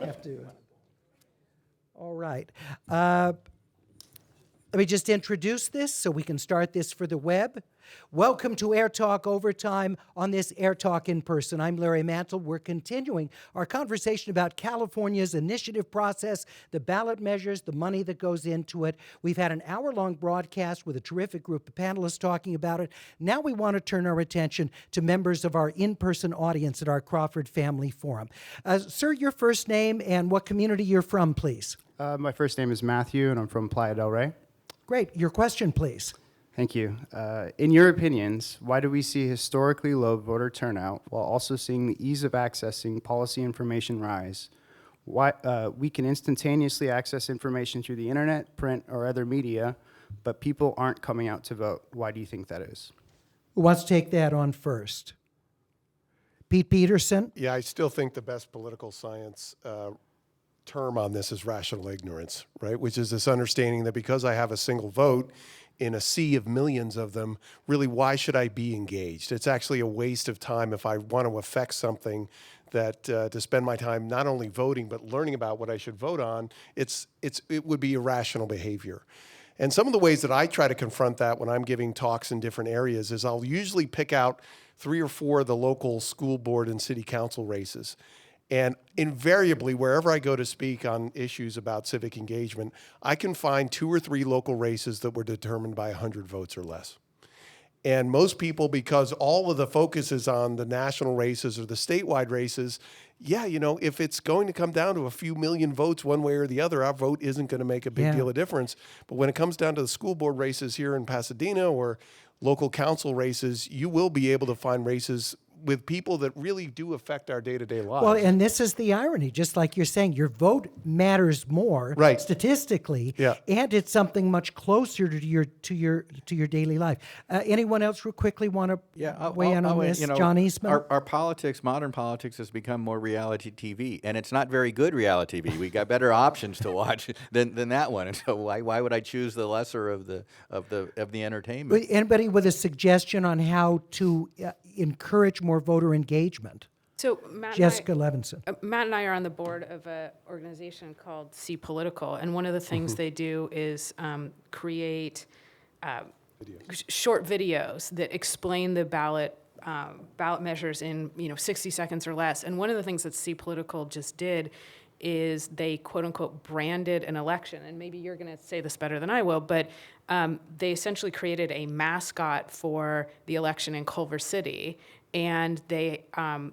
we have to... All right. Let me just introduce this so we can start this for the web. Welcome to Air Talk Overtime on this Air Talk in person. I'm Larry Mantle. We're continuing our conversation about California's initiative process, the ballot measures, the money that goes into it. We've had an hour-long broadcast with a terrific group of panelists talking about it. Now we want to turn our attention to members of our in-person audience at our Crawford Family Forum. Sir, your first name and what community you're from, please. My first name is Matthew, and I'm from Playa del Rey. Great. Your question, please. Thank you. In your opinions, why do we see historically low voter turnout while also seeing the ease of accessing policy information rise? Why we can instantaneously access information through the internet, print, or other media, but people aren't coming out to vote? Why do you think that is? Who wants to take that on first? Pete Peterson? Yeah, I still think the best political science term on this is rational ignorance, right? Which is this understanding that because I have a single vote in a sea of millions of them, really, why should I be engaged? It's actually a waste of time if I want to affect something that to spend my time not only voting, but learning about what I should vote on. It would be irrational behavior. And some of the ways that I try to confront that when I'm giving talks in different areas is I'll usually pick out 3 or 4 of the local school board and city council races. And invariably, wherever I go to speak on issues about civic engagement, I can find 2 or 3 local races that were determined by 100 votes or less. And most people, because all of the focus is on the national races or the statewide races, yeah, if it's going to come down to a few million votes one way or the other, our vote isn't going to make a big deal of difference. But when it comes down to the school board races here in Pasadena or local council races, you will be able to find races with people that really do affect our day-to-day lives. Well, and this is the irony, just like you're saying, your vote matters more Right. statistically, Yeah. and it's something much closer to your daily life. Anyone else real quickly want to weigh in on this? John Eastman? Our politics, modern politics, has become more reality TV, and it's not very good reality TV. We got better options to watch than that one, and so why would I choose the lesser of the entertainment? Anybody with a suggestion on how to encourage more voter engagement? So Matt Jessica and I, Levinson. Matt and I are on the board of an organization called See Political, and one of the things they do is create short videos that explain the ballot measures in 60 seconds or less. And one of the things that See Political just did is they quote unquote branded an election. And maybe you're going to say this better than I will, but they essentially created a mascot for the election in Culver City. And they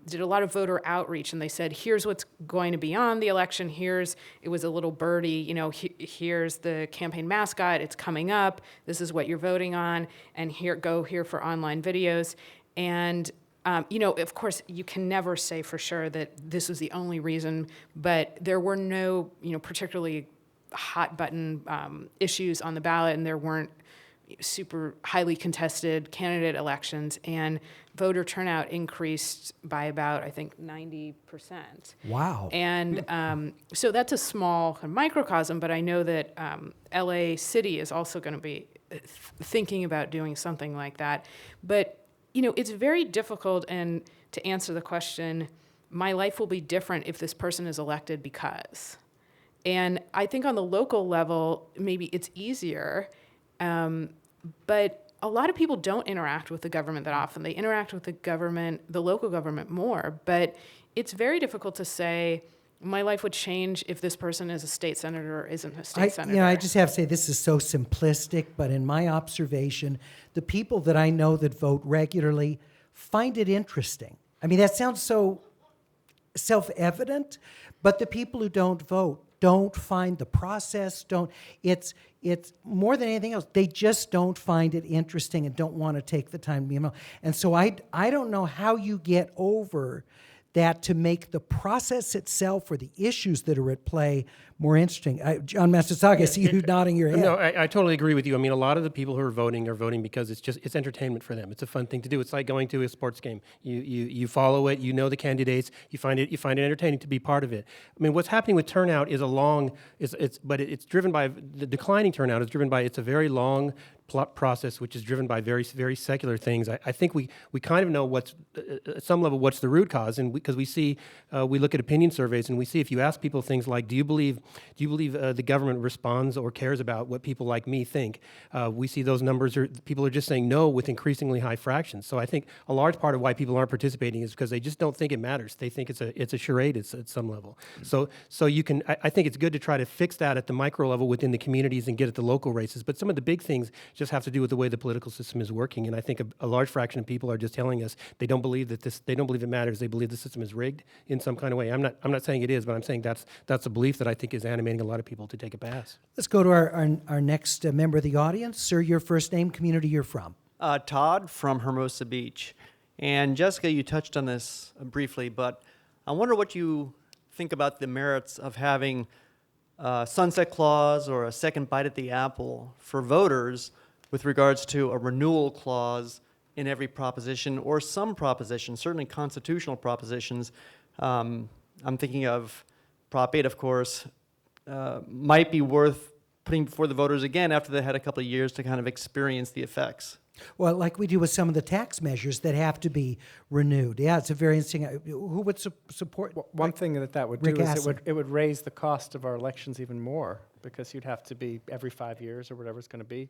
did a lot of voter outreach, and they said, here's what's going to be on the election. It was a little birdie, here's the campaign mascot, it's coming up, this is what you're voting on, and go here for online videos. And of course, you can never say for sure that this was the only reason, but there were no, particularly hot button issues on the ballot, and there weren't super highly contested candidate elections, and voter turnout increased by about, I think, 90%. Wow. And so that's a small kind of microcosm, but I know that LA City is also going to be thinking about doing something like that. But it's very difficult and to answer the question, my life will be different if this person is elected because. And I think on the local level, maybe it's easier, but a lot of people don't interact with the government that often. They interact with the local government more. But it's very difficult to say, my life would change if this person is a state senator or isn't a state senator. I just have to say this is so simplistic, but in my observation, the people that I know that vote regularly find it interesting. I mean, that sounds so self-evident, but the people who don't vote don't find the process, it's more than anything else, they just don't find it interesting and don't want to take the time to be involved. And so I don't know how you get over that to make the process itself or the issues that are at play more interesting. John Matsusaka, I see you nodding your head. No, I totally agree with you. I mean, a lot of the people who are voting because it's entertainment for them. It's a fun thing to do. It's like going to a sports game. You follow it. You know the candidates. You find it entertaining to be part of it. I mean, what's happening with turnout is it's driven by the declining turnout is driven by it's a very long process, which is driven by very, very secular things. I think we kind of know what's at some level what's the root cause, and because we look at opinion surveys and we see if you ask people things like, do you believe the government responds or cares about what people like me think? We see those numbers people are just saying no with increasingly high fractions. So I think a large part of why people aren't participating is because they just don't think it matters. They think it's a charade at some level. So you can I think it's good to try to fix that at the micro level within the communities and get at the local races. But some of the big things just have to do with the way the political system is working. And I think a large fraction of people are just telling us they don't believe it matters. They believe the system is rigged in some kind of way. I'm not saying it is, but I'm saying that's a belief that I think is animating a lot of people to take a pass. Let's go to our next member of the audience. Sir, your first name, community you're from. Todd from Hermosa Beach. And Jessica, you touched on this briefly, but I wonder what you think about the merits of having a sunset clause or a second bite at the apple for voters with regards to a renewal clause in every proposition or some propositions, certainly constitutional propositions. I'm thinking of Prop 8, of course, might be worth putting before the voters again after they had a couple of years to kind of experience the effects. Well, like we do with some of the tax measures that have to be renewed. Yeah, it's a very interesting. Who would support? One thing that would Rick do is Aslan. it would raise the cost of our elections even more because you'd have to be every 5 years or whatever it's going to be.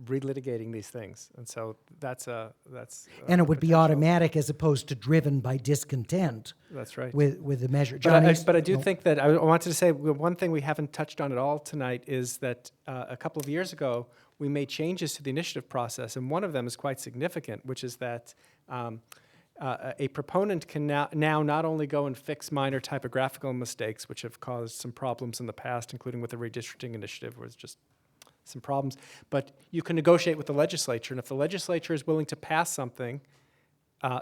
relitigating these things. And so that's And it would be potential. automatic as opposed to driven by discontent That's right. with the measure. But John, but I do no. think that I wanted to say one thing we haven't touched on at all tonight is that a couple of years ago, we made changes to the initiative process, and one of them is quite significant, which is that a proponent can now not only go and fix minor typographical mistakes, which have caused some problems in the past, including with the redistricting initiative, where it's just some problems, but you can negotiate with the legislature, and if the legislature is willing to pass something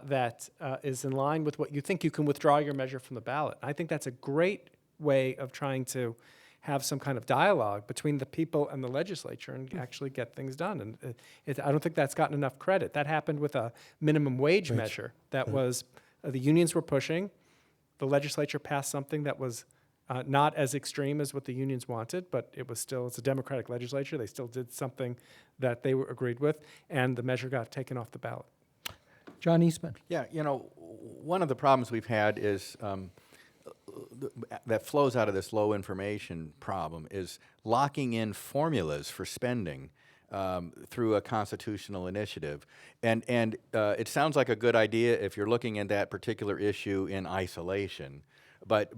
that is in line with what you think, you can withdraw your measure from the ballot. I think that's a great way of trying to have some kind of dialogue between the people and the legislature and actually get things done. And I don't think that's gotten enough credit. That happened with a minimum wage measure that was the unions were pushing. The legislature passed something that was not as extreme as what the unions wanted, but it's a Democratic legislature. They still did something that they agreed with, and the measure got taken off the ballot. John Eastman. Yeah, one of the problems we've had is that flows out of this low information problem is locking in formulas for spending through a constitutional initiative. And it sounds like a good idea if you're looking at that particular issue in isolation. But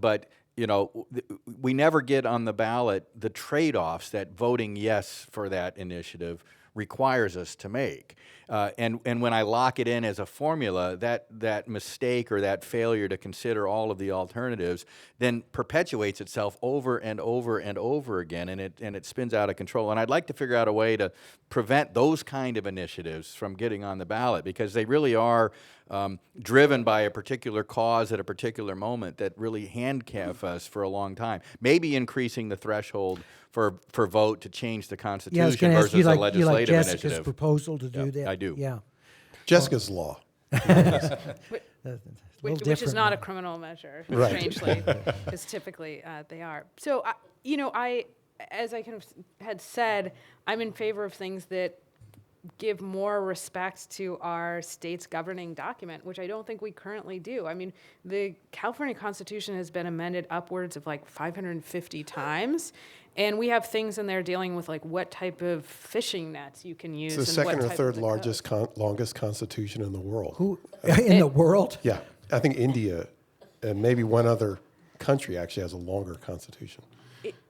we never get on the ballot the trade-offs that voting yes for that initiative requires us to make. And when I lock it in as a formula, that mistake or that failure to consider all of the alternatives then perpetuates itself over and over and over again, and it spins out of control. And I'd like to figure out a way to prevent those kind of initiatives from getting on the ballot, because they really are driven by a particular cause at a particular moment that really handcuff us for a long time. Maybe increasing the threshold for vote to change the Constitution Yeah, I was going to ask versus you, a like legislative Jessica's initiative. proposal to do that. I do. Yeah. Jessica's law. Which is different not now. a criminal measure, Right. strangely, because typically they are. So, as I kind of had said, I'm in favor of things that give more respect to our state's governing document, which I don't think we currently do. I mean, the California Constitution has been amended upwards of like 550 times, and we have things in there dealing with like what type of fishing nets you can use. It's the and what second or type third of largest, longest constitution in the world. Who in the world? Yeah, I think India and maybe one other country actually has a longer constitution.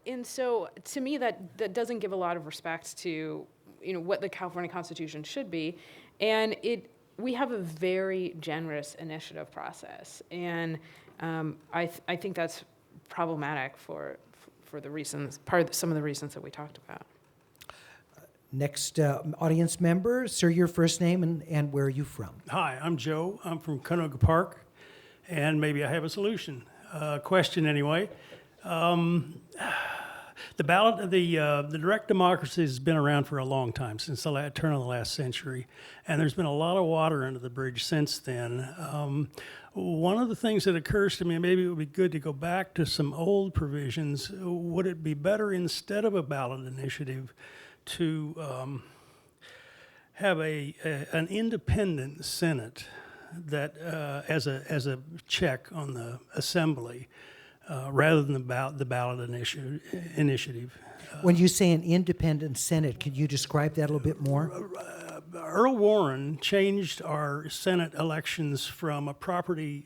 And so, to me, that doesn't give a lot of respect to what the California Constitution should be, and we have a very generous initiative process, and I think that's problematic for the reasons, some of the reasons that we talked about. Next audience member, sir, your first name and where are you from? Hi, I'm Joe. I'm from Canoga Park, and maybe I have a solution. Question anyway. The ballot, the direct democracy has been around for a long time, since the turn of the last century, and there's been a lot of water under the bridge since then. One of the things that occurs to me, maybe it would be good to go back to some old provisions. Would it be better, instead of a ballot initiative, to have an independent Senate that as a check on the Assembly, rather than the ballot initiative? When you say an independent Senate, could you describe that a little bit more? Earl Warren changed our Senate elections from a property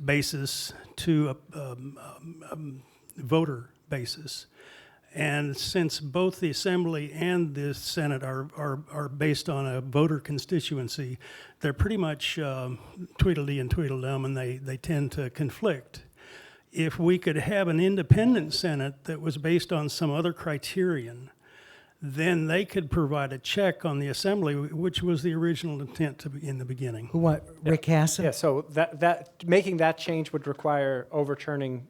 basis to a voter basis. And since both the Assembly and the Senate are based on a voter constituency, they're pretty much Tweedledee and Tweedledum, and they tend to conflict. If we could have an independent Senate that was based on some other criterion, then they could provide a check on the Assembly, which was the original intent in the beginning. Rick Hassan? Yeah, so that making that change would require overturning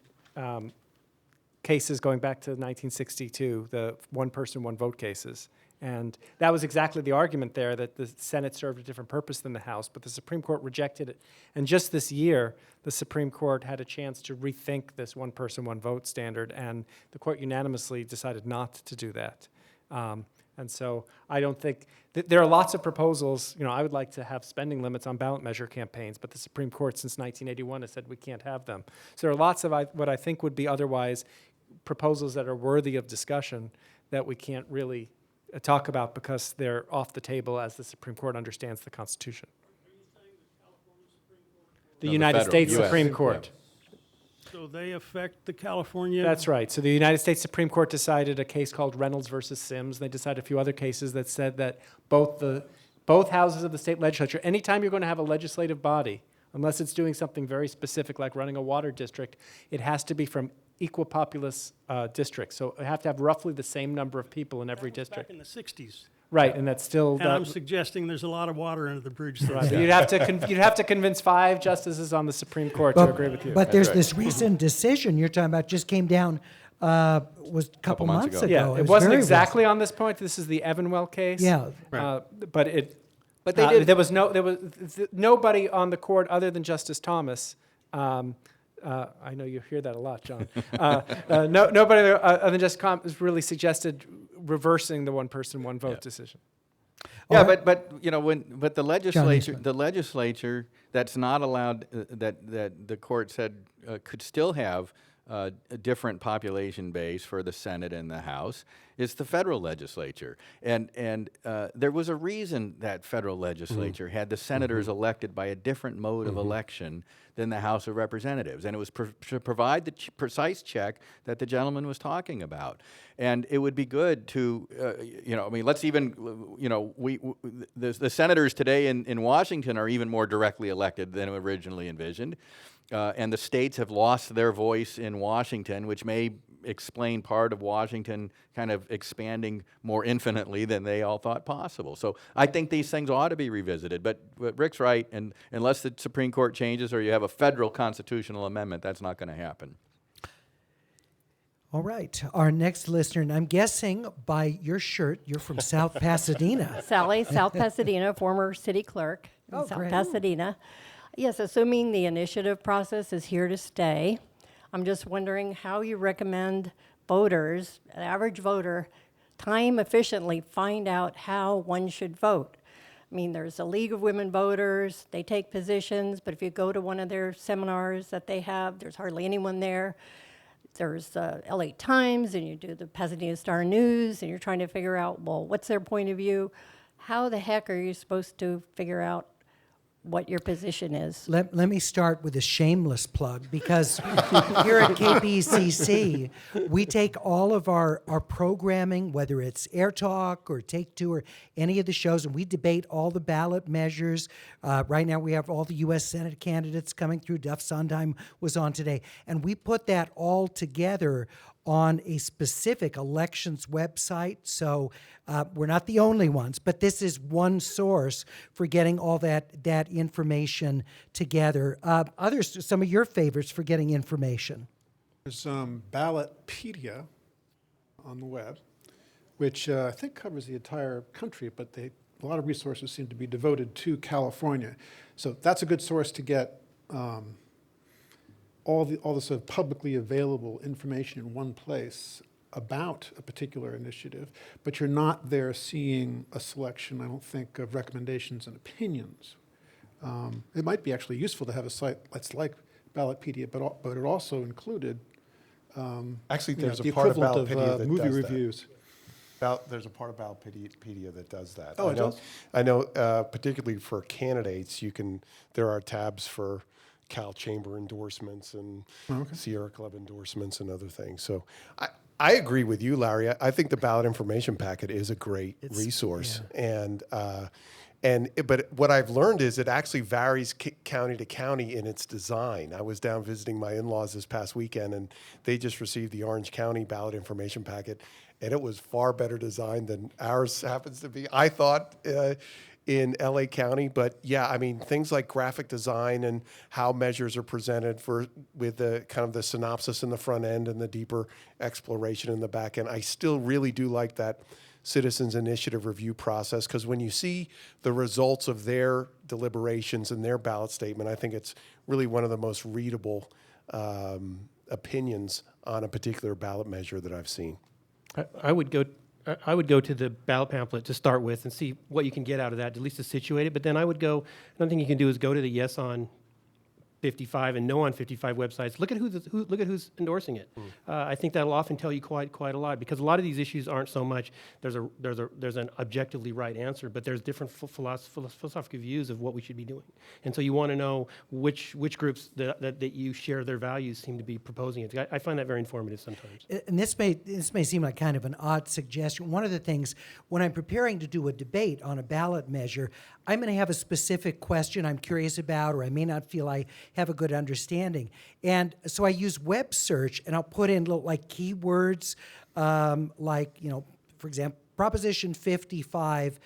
cases going back to 1962, the one-person, one-vote cases. And that was exactly the argument there, that the Senate served a different purpose than the House, but the Supreme Court rejected it. And just this year, the Supreme Court had a chance to rethink this one-person, one-vote standard, and the court unanimously decided not to do that. And so I don't think, there are lots of proposals. I would like to have spending limits on ballot measure campaigns, but the Supreme Court since 1981 has said we can't have them. So there are lots of what I think would be otherwise proposals that are worthy of discussion that we can't really talk about because they're off the table as the Supreme Court understands the Constitution. The No, the United federal, States US, Supreme yeah. Court. So they affect the California? That's right. So the United States Supreme Court decided a case called Reynolds versus Sims. They decided a few other cases that said that both houses of the state legislature, anytime you're going to have a legislative body, unless it's doing something very specific like running a water district, it has to be from equal populous districts. So you have to have roughly the same number of people in every district. Back in the 60s. Right, and that's still. And I'm suggesting there's a lot of water under the bridge. These Right, days. you'd have to convince 5 justices on the Supreme Court to agree with you. But there's this recent decision you're talking about just came down was a couple months months ago. ago. Yeah, it was wasn't very exactly on this point. This is the Evanwell case. Yeah. But it. But they did. There was nobody on the court other than Justice Thomas. I know you hear that a lot, John. Nobody other than Justice Thomas really suggested reversing the one person, one vote decision. Yeah, All right. but you know but the Eastman. legislature that's not allowed that the court said could still have a different population base for the Senate and the House is the federal legislature, and there was a reason that federal legislature had the senators elected by a different mode of election than the House of Representatives, and it was to provide the precise check that the gentleman was talking about. And it would be good to, I mean, let's even, the senators today in Washington are even more directly elected than originally envisioned. And the states have lost their voice in Washington, which may explain part of Washington kind of expanding more infinitely than they all thought possible. So I think these things ought to be revisited. But Rick's right, and unless the Supreme Court changes or you have a federal constitutional amendment, that's not going to happen. All right. Our next listener, and I'm guessing by your shirt, you're from South Pasadena. Sally, South Pasadena, former city clerk in Oh, South great. Pasadena. Yes, assuming the initiative process is here to stay, I'm just wondering how you recommend voters, an average voter, time efficiently find out how one should vote. I mean, there's a League of Women Voters, they take positions, but if you go to one of their seminars that they have, there's hardly anyone there. There's LA Times, and you do the Pasadena Star News, and you're trying to figure out, well, what's their point of view? How the heck are you supposed to figure out what your position is? Let me start with a shameless plug, because here at KPCC, we take all of our programming, whether it's Air Talk or Take Two or any of the shows, and we debate all the ballot measures. Right now we have all the U.S. Senate candidates coming through. Duff Sondheim was on today. And we put that all together on a specific elections website. So we're not the only ones, but this is one source for getting all that information together. Others, some of your favorites for getting information? There's Ballotpedia on the web, which I think covers the entire country, but a lot of resources seem to be devoted to California. So that's a good source to get all the sort of publicly available information in one place about a particular initiative, but you're not there seeing a selection, I don't think, of recommendations and opinions. It might be actually useful to have a site that's like Ballotpedia, but it also included Actually, there's the a part of equivalent Ballotpedia of that movie does reviews. There's a part of Ballotpedia that does that. Oh, it does? I know, particularly for candidates, there are tabs for Cal Chamber endorsements and Sierra Club endorsements and other things. So I agree with you, Larry. I think the ballot information packet is a great resource. Yeah. But what I've learned is it actually varies county to county in its design. I was down visiting my in-laws this past weekend, and they just received the Orange County ballot information packet, and it was far better designed than ours happens to be, I thought, in LA County. But yeah, I mean, things like graphic design and how measures are presented with the kind of the synopsis in the front end and the deeper exploration in the back end. I still really do like that citizens initiative review process, because when you see the results of their deliberations and their ballot statement, I think it's really one of the most readable opinions on a particular ballot measure that I've seen. I would go to the ballot pamphlet to start with and see what you can get out of that, at least to situate it. But then I would go, another thing you can do is go to the Yes On 55 and no on 55 websites. Look at look at who's endorsing it. I think that'll often tell you quite a lot, because a lot of these issues aren't so much there's an objectively right answer, but there's different philosophical views of what we should be doing. And so you want to know which groups that you share their values seem to be proposing it. I find that very informative sometimes. And this may seem like kind of an odd suggestion. One of the things, when I'm preparing to do a debate on a ballot measure, I'm going to have a specific question I'm curious about, or I may not feel I have a good understanding. And so I use web search, and I'll put in little like keywords, like, for example, Proposition 55,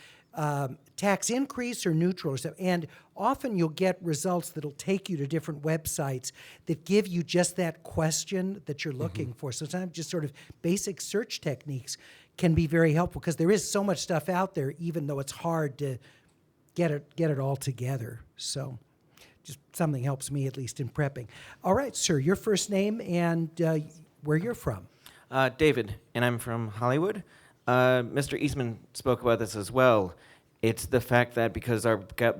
tax increase or neutral or something. And often you'll get results that'll take you to different websites that give you just that question that you're looking for. So sometimes just sort of basic search techniques can be very helpful, because there is so much stuff out there, even though it's hard to get it all together. So just something helps me, at least in prepping. All right, sir, your first name and where you're from. David, and I'm from Hollywood. Mr. Eastman spoke about this as well. It's the fact that because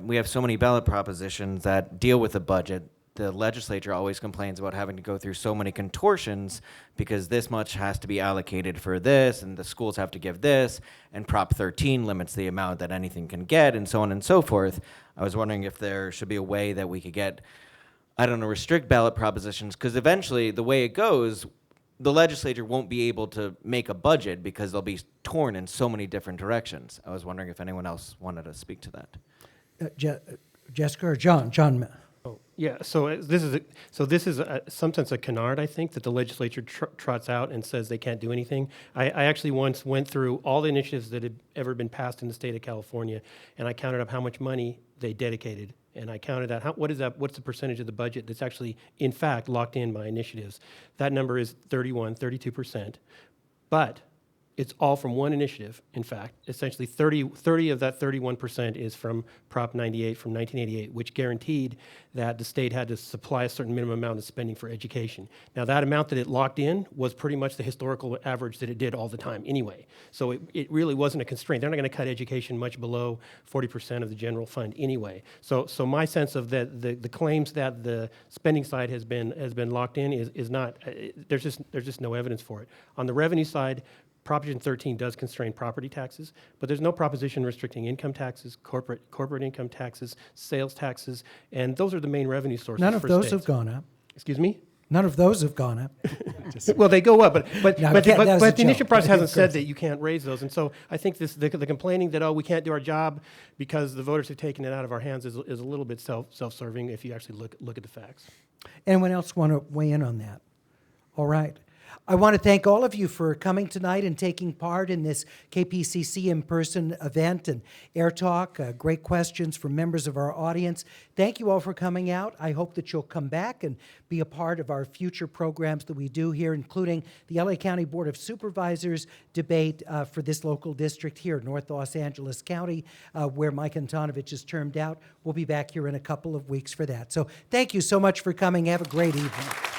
we have so many ballot propositions that deal with the budget, the legislature always complains about having to go through so many contortions because this much has to be allocated for this, and the schools have to give this, and Prop 13 limits the amount that anything can get, and so on and so forth. I was wondering if there should be a way that we could get, restrict ballot propositions, because eventually the way it goes, the legislature won't be able to make a budget because they'll be torn in so many different directions. I was wondering if anyone else wanted to speak to that. Jessica or John? John. Oh, yeah. So this is some sense a canard, I think, that the legislature trots out and says they can't do anything. I actually once went through all the initiatives that had ever been passed in the state of California, and I counted up how much money they dedicated, and I counted out what's the percentage of the budget that's actually, in fact, locked in by initiatives. That number is 32%, but it's all from one initiative, in fact. Essentially, 30 of that 31% is from Prop 98 from 1988, which guaranteed that the state had to supply a certain minimum amount of spending for education. Now, that amount that it locked in was pretty much the historical average that it did all the time anyway. So it really wasn't a constraint. They're not going to cut education much below 40% of the general fund anyway. So my sense of the claims that the spending side has been locked in is not, there's just no evidence for it. On the revenue side, Proposition 13 does constrain property taxes, but there's no proposition restricting income taxes, corporate income taxes, sales taxes, and those are the main revenue sources. None of for those states. have gone up. Excuse me? None of those have gone up. Well, they go up, but No, the joke. initial process hasn't said that you can't raise those, and so I think the complaining that we can't do our job because the voters have taken it out of our hands is a little bit self-serving if you actually look at the facts. Anyone else want to weigh in on that? All right. I want to thank all of you for coming tonight and taking part in this KPCC in-person event and Air Talk. Great questions from members of our audience. Thank you all for coming out. I hope that you'll come back and be a part of our future programs that we do here, including the LA County Board of Supervisors debate for this local district here, North Los Angeles County, where Mike Antonovich is termed out. We'll be back here in a couple of weeks for that. So thank you so much for coming. Have a great evening.